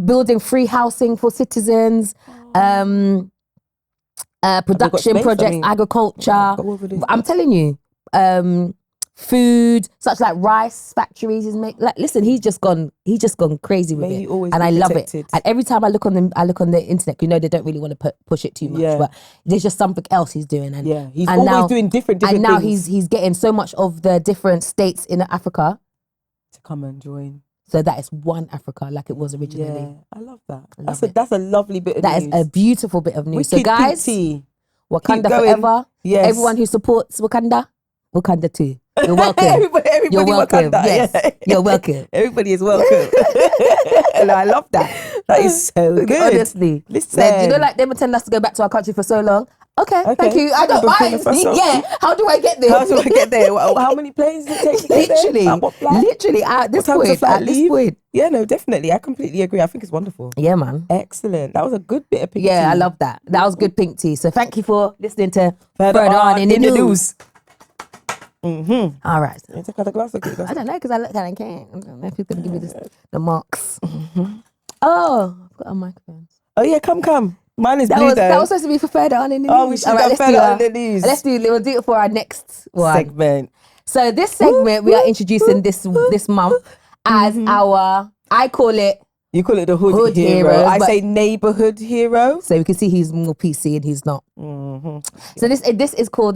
Building free housing for citizens. Production projects, agriculture. I'm telling you, food, such like rice factories. Listen, he's just gone crazy with it, and I love it. And every time I look on the internet, you know, they don't really want to push it too much, but there's just something else he's doing, and he's always doing different and now things. he's getting so much of the different states in Africa to come and join. So that is one Africa, like it was originally. Yeah, I love that. That's a lovely bit of news. That is a beautiful bit of news. So guys, Wakanda forever. Yes. Everyone who supports Wakanda too. You're welcome. everybody You're welcome. Wakanda. Yes. Yeah. You're welcome. Everybody is welcome. No, I love that. That is so good. Honestly. Listen. You know, like they were telling us to go back to our country for so long. Okay. Thank you. I don't mind. Yeah. How do I get there? How many planes does it take to get there? Literally, at this point. Yeah, no, definitely. I completely agree. I think it's wonderful. Yeah, man. Excellent. That was a good bit of pink tea. Yeah, I love that. That was good pink tea. So thank you for listening to Further on in the news. All right. You take out the glass or I don't know, because I look at it, I can't. I don't know if he's going to give me the marks. Oh, I've got a microphone. Oh, yeah, come. Mine is blue, though. That was supposed to be for further on in the news. Oh, we should have further on in the news. We'll do it for our next one. Segment. So this segment we are introducing this month as our, I call it... You call it the Hood Hero. I say Neighbourhood Hero. So we can see he's more PC and he's not. So this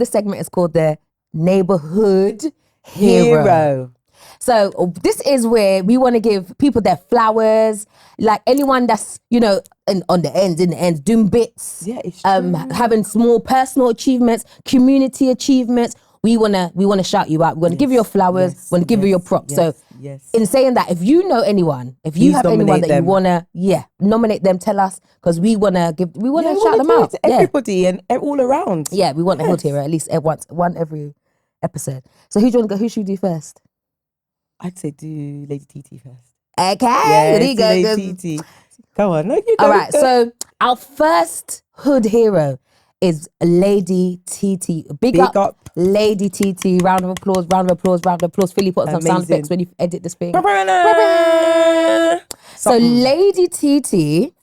segment is called the Neighbourhood Hero. So this is where we want to give people their flowers, like anyone that's, you know, in the ends, doing bits, yeah, it's true. Having small personal achievements, community achievements. we wanna shout you out. We wanna give you your flowers. We wanna give you your props. So yes. in saying that, if you know anyone, if you Please have anyone that nominate you wanna, nominate them. Tell us because we wanna shout them out. To everybody and all around. Yeah, we want a hood hero at least one every episode. So who do you want to go? Who should we do first? I'd say do Lady TT first. Okay, Yeah, there you go. Lady TT. Come on, no, you go. All right, so our first hood hero is Lady TT. Big up Lady TT. Round of applause, round of applause, round of applause. Philly, put on some sound effects when you edit this thing. So Lady TT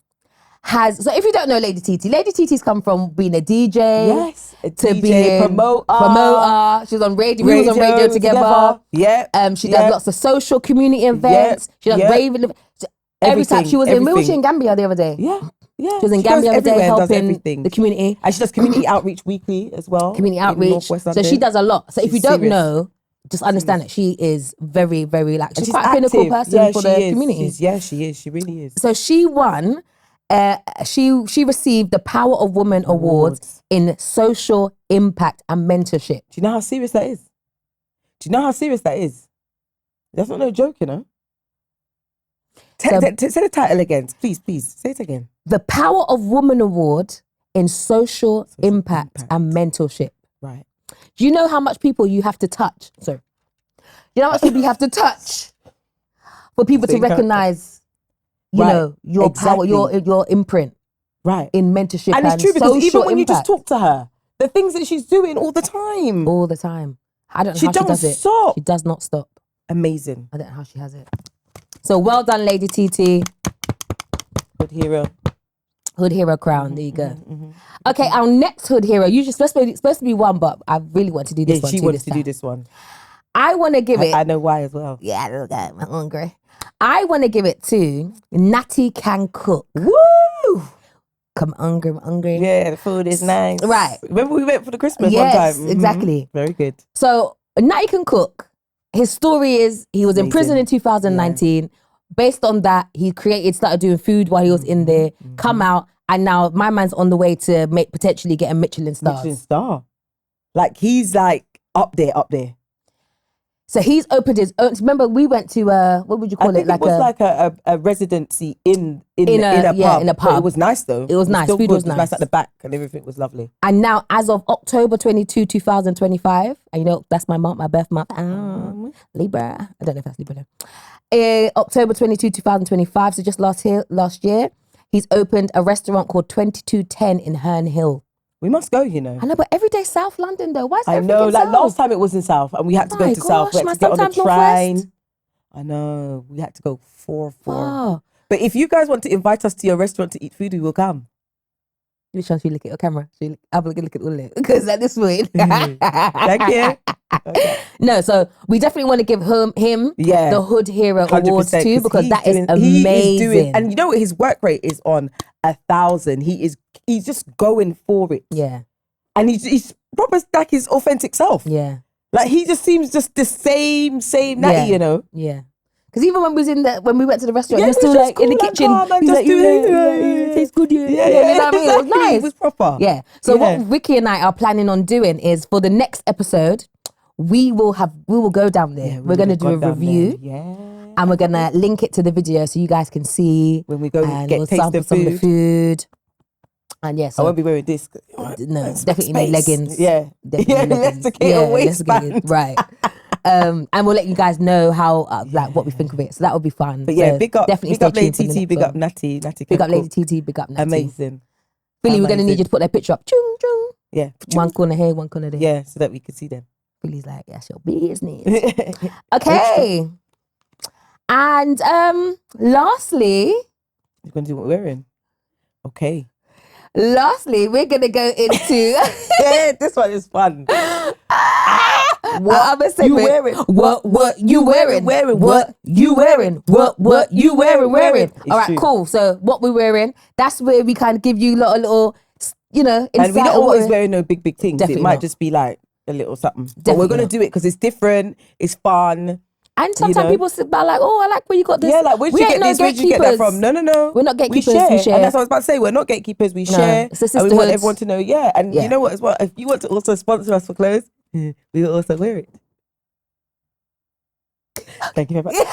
has, so if you don't know Lady TT's come from being a DJ, yes, to being promoter. She was on radio. We was on radio together. Yeah. She does lots of social community events. She does raving. Every time she was in Gambia the other day. Yeah. Yeah. She was in Gambia the other day helping the community. And she does community outreach weekly as well. Community outreach. So she does a lot. So if you don't know, just understand that she is very, very she's quite a pinnacle person for the community. She is. She really is. So she won. She received the Power of Woman Awards in social impact and mentorship. Do you know how serious that is? That's not no joke, you know. Say the title again, please. Say it again. The Power of Woman Award in social impact and mentorship. Right. Do you know how much people you have to touch? Sorry. Do you know how much people you have to touch for people to recognize, you know, your power, your imprint, right, in mentorship and it's true because even when impact. You just talk to her, the things that she's doing all the time, I don't know how she does it. Stop. She does not stop. Amazing. I don't know how she has it. So well done, Lady TT. Hood hero. Hood hero crown. There you go. Okay, our next hood hero. You just supposed to be one, but I really want to do this one. She wants to do this one. I want to give it. I know why as well. Yeah, I'm hungry. I want to give it to Natty Can Cook. Woo! I'm hungry. Yeah, the food is nice. Right. Remember we went for the Christmas one Yes, time? exactly. Very good. So Natty Can Cook. His story is he was in prison in 2019. Yeah. Based on that, he started doing food while he was in there, come out, and now my man's on the way to potentially get a Michelin star. Like he's like up there. So he's opened his own. Remember, we went to what would you call it? Like it was like a residency in a pub. It was nice though. It was nice. Food was nice. It was nice at the back, and everything was lovely. And now, as of October 22, 2025, and you know that's my month, my birth month. Libra. I don't know if that's Libra. October 22, 2025. So just last year, he's opened a restaurant called 2210 in Herne Hill. We must go, you know. I know, but every day South London though. Why is everything I know, like South? last time it was in South and we had to go to South. We had to get on the train. I know, we had to go 4. But if you guys want to invite us to your restaurant to eat food, we will come. Which one should you look at your camera? Have a look at all of it. Because at this point. Thank you. Okay. No, so we definitely want to give him the Hood Hero Awards too, because that is amazing. And you know what his work rate is on 1,000. He's just going for it. Yeah. And he's proper like his authentic self. Yeah. Like he just seems just the same Natty, you know? Yeah. Because even when we went to the restaurant, he was still like in the kitchen. He's like, it tastes good, yeah. You know what I mean? It was nice. It was proper. Yeah. So what Vicky and I are planning on doing is for the next episode, we will go down there. We're going to do a review. Yeah. And we're going to link it to the video so you guys can see. When we go and get we'll taste sample some of the food. And yes, I won't be wearing this. No, definitely no leggings. Yeah. Leggings. Let's get a waistband. Right. And we'll let you guys know how what we think of it. So that would be fun. But yeah, so big up Lady TT, big up Natty. Big up Lady TT, big up Natty. Amazing. Billy, we're gonna need you to put their picture up. Chung, chung. Yeah. One corner here, one corner there. Yeah, so that we can see them. Billy's like, that's your business. Okay. And lastly, you're gonna do what we're wearing. Okay. Lastly, we're gonna go into yeah, this one is fun. What you wearing? What you wearing? What you wearing? What you wearing? All right, cool. So what we're wearing, that's where we kind of give you a little, you know, insight. And we're not always wearing no big things. Definitely it might not. just be like a little something. But we're gonna do it because it's different. It's fun. And sometimes people sit by like, oh, I like where you got this. Yeah, like where'd you get this? Where'd you get that from? No. We're not gatekeepers. We share. And that's what I was about to say. We're not gatekeepers. We share. It's a and we want everyone to know. Yeah. And you know what as well? If you want to also sponsor us for clothes, we will also wear it. Thank you very much.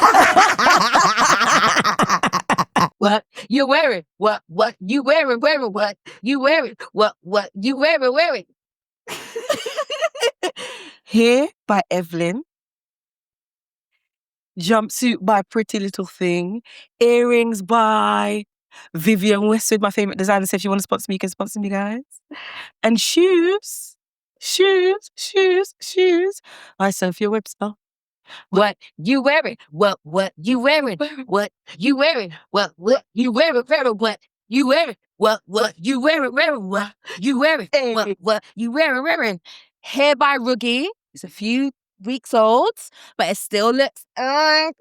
What you wearing? What you wearing? What you wearing? What you wearing? Hair by Evelyn. Jumpsuit by Pretty Little Thing. Earrings by Vivian Westwood, my favorite designer. So if you want to sponsor me, you can sponsor me, guys. And shoes by Sophia Webster. What you wearing? What you wearing? What you wearing? What you wearing? What you wearing? What you wearing? What you wearing? What you wearing? Hair by Roogie. It's a few weeks old, but it still looks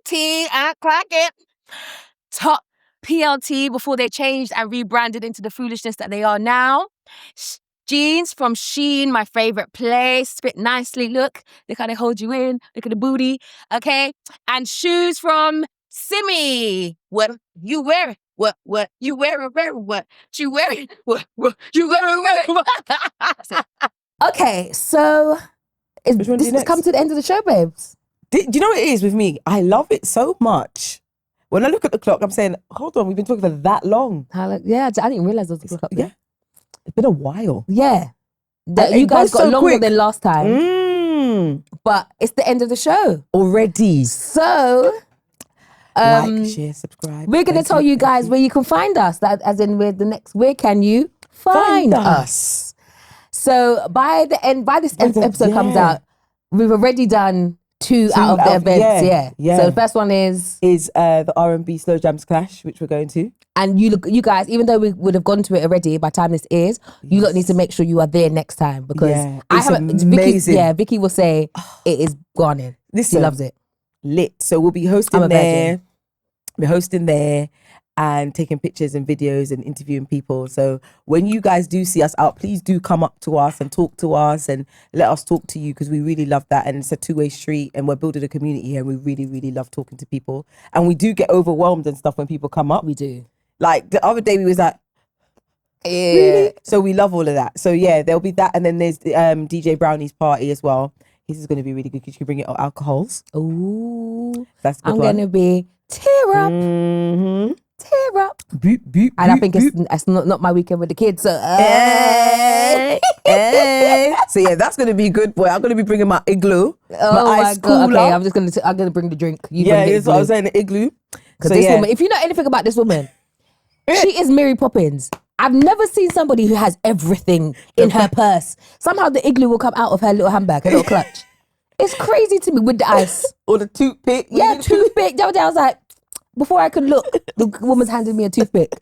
tea and clock it. Top PLT before they changed and rebranded into the foolishness that they are now. Jeans from Shein, my favorite place. Fit nicely. Look how they hold you in. Look at the booty. Okay. And shoes from Simi. What you wearing? What you wearing? What you wearing? What you wearing? Okay, so this has come to the end of the show, babes. Do you know what it is with me? I love it so much. When I look at the clock, I'm saying, hold on, we've been talking for that long. Yeah, I didn't realize there was a clock up there. Yeah. It's been a while. Yeah. You guys got longer than last time. But it's the end of the show. Already. So, like, share, subscribe. We're going to tell you guys where you can find us. That, as in, where can you find us? So, by this episode comes out, we've already done two out of the events. Yeah. So, the first one is the R&B Slow Jams Clash, which we're going to. And you guys, even though we would have gone to it already by the time this is, you lot need to make sure you are there next time because Vicky will say it is gone in. She loves it. Lit. So we'll be hosting there. We're hosting there and taking pictures and videos and interviewing people. So when you guys do see us out, please do come up to us and talk to us and let us talk to you because we really love that. And it's a two-way street and we're building a community here and we really, really love talking to people. And we do get overwhelmed and stuff when people come up. We do. Like the other day we was like, really? So we love all of that. So yeah, there'll be that. And then there's the DJ Brownie's party as well. This is going to be really good because you can bring it alcohols. Ooh. That's good. I'm going to be tear up. Mm-hmm. Tear up. Boop, boop, and boop, I think it's not my weekend with the kids. So, So yeah, that's going to be good, boy. I'm going to be bringing my igloo. Oh my God. Okay, I'm going to bring the drink. That's what I was saying, the igloo. Because this woman, if you know anything about this woman, she is Mary Poppins. I've never seen somebody who has everything in her purse. Somehow the igloo will come out of her little handbag, her little clutch. It's crazy to me with the ice. Or the toothpick. Yeah, toothpick. The other day I was like, before I could look, the woman's handed me a toothpick.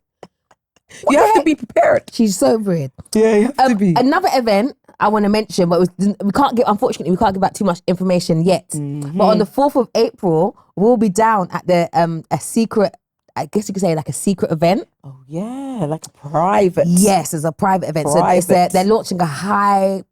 You have to be prepared. She's so weird. Yeah, you have to be. Another event I want to mention, but unfortunately, we can't give out too much information yet. Mm-hmm. But on the 4th of April, we'll be down at the a secret, I guess you could say like a secret event. Oh yeah, like a private. Yes, it's a private event. So they're launching a high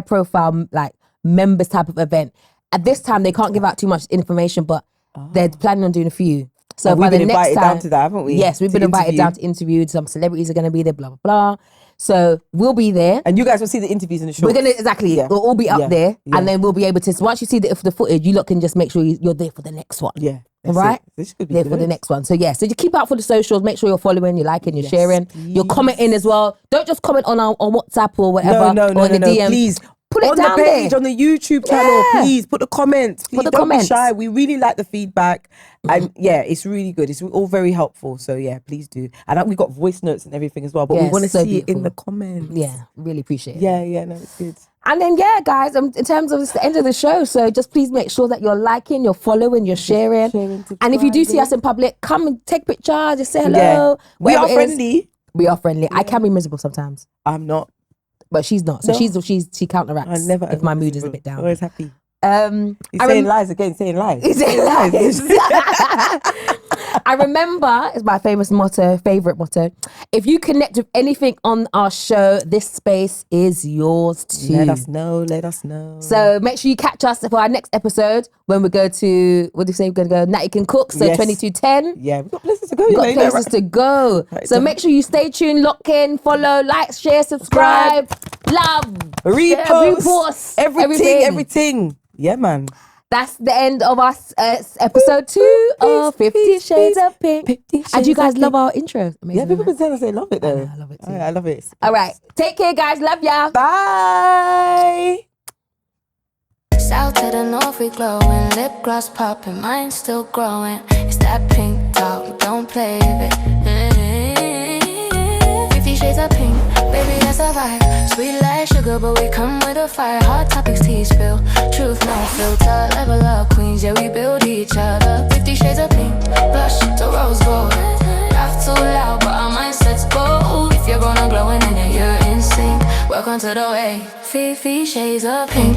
profile like members type of event. At this time, they can't give out too much information, but they're planning on doing a few. So we've been invited down to that, haven't we? Yes, we've been invited down to interview. Some celebrities are going to be there, blah, blah, blah. So we'll be there. And you guys will see the interviews in the show. We're going to, we'll all be up there. Yeah. And then we'll be able to, so once you see the footage, you lot can just make sure you're there for the next one. Yeah. Right? This could be there good. for the next one. So yeah, so you keep out for the socials, make sure you're following, you're liking, you're sharing, you're commenting as well. Don't just comment on WhatsApp or whatever. No, or in the DM. Please. Put it on down the page, there. on the YouTube channel, please put the comments. Please don't be shy. We really like the feedback. And yeah, it's really good. It's all very helpful. So yeah, please do. And we got voice notes and everything as well. But we want to see it in the comments. Yeah, really appreciate it. Yeah, no, it's good. And then yeah, guys, in terms of it's the end of the show, so just please make sure that you're liking, you're following, you're sharing. And if you do see us in public, come and take pictures, just say hello. Yeah. We are friendly. We are friendly. Yeah. I can be miserable sometimes. I'm not. But she's not. So she counteracts if my mood is a bit down. Always happy. He's saying lies again, saying lies. He's saying lies. I remember, it's my favorite motto. If you connect with anything on our show, this space is yours too. Let us know. So make sure you catch us for our next episode when we go to, what do you say, we're going to go Natty Can Cook, so 2210. Yeah, we've got places to go. So make sure you stay tuned, lock in, follow, like, share, subscribe. love, repost, repost, everything. Yeah, man. That's the end of our episode 2 of 50 Shades of Pink. And you guys love our intro. Amazing, yeah, people been saying they love it though. I love it too. I love it. All right. Take care, guys. Love ya. Bye. South to the north, we glowing. Lip gloss popping, mine still growing. It's that pink talk, don't play with it. 50 shades of pink, baby, that's a vibe. Sweet like sugar, but we come with a fire. Hot topics, tea spill. Truth, no filter. Level up, queens, yeah, we build each other. 50 shades of pink, blush to rose gold. Laugh too loud, but our mindsets bold. If you're gonna glow in it, you're in sync. Welcome to the way. 50 shades of pink.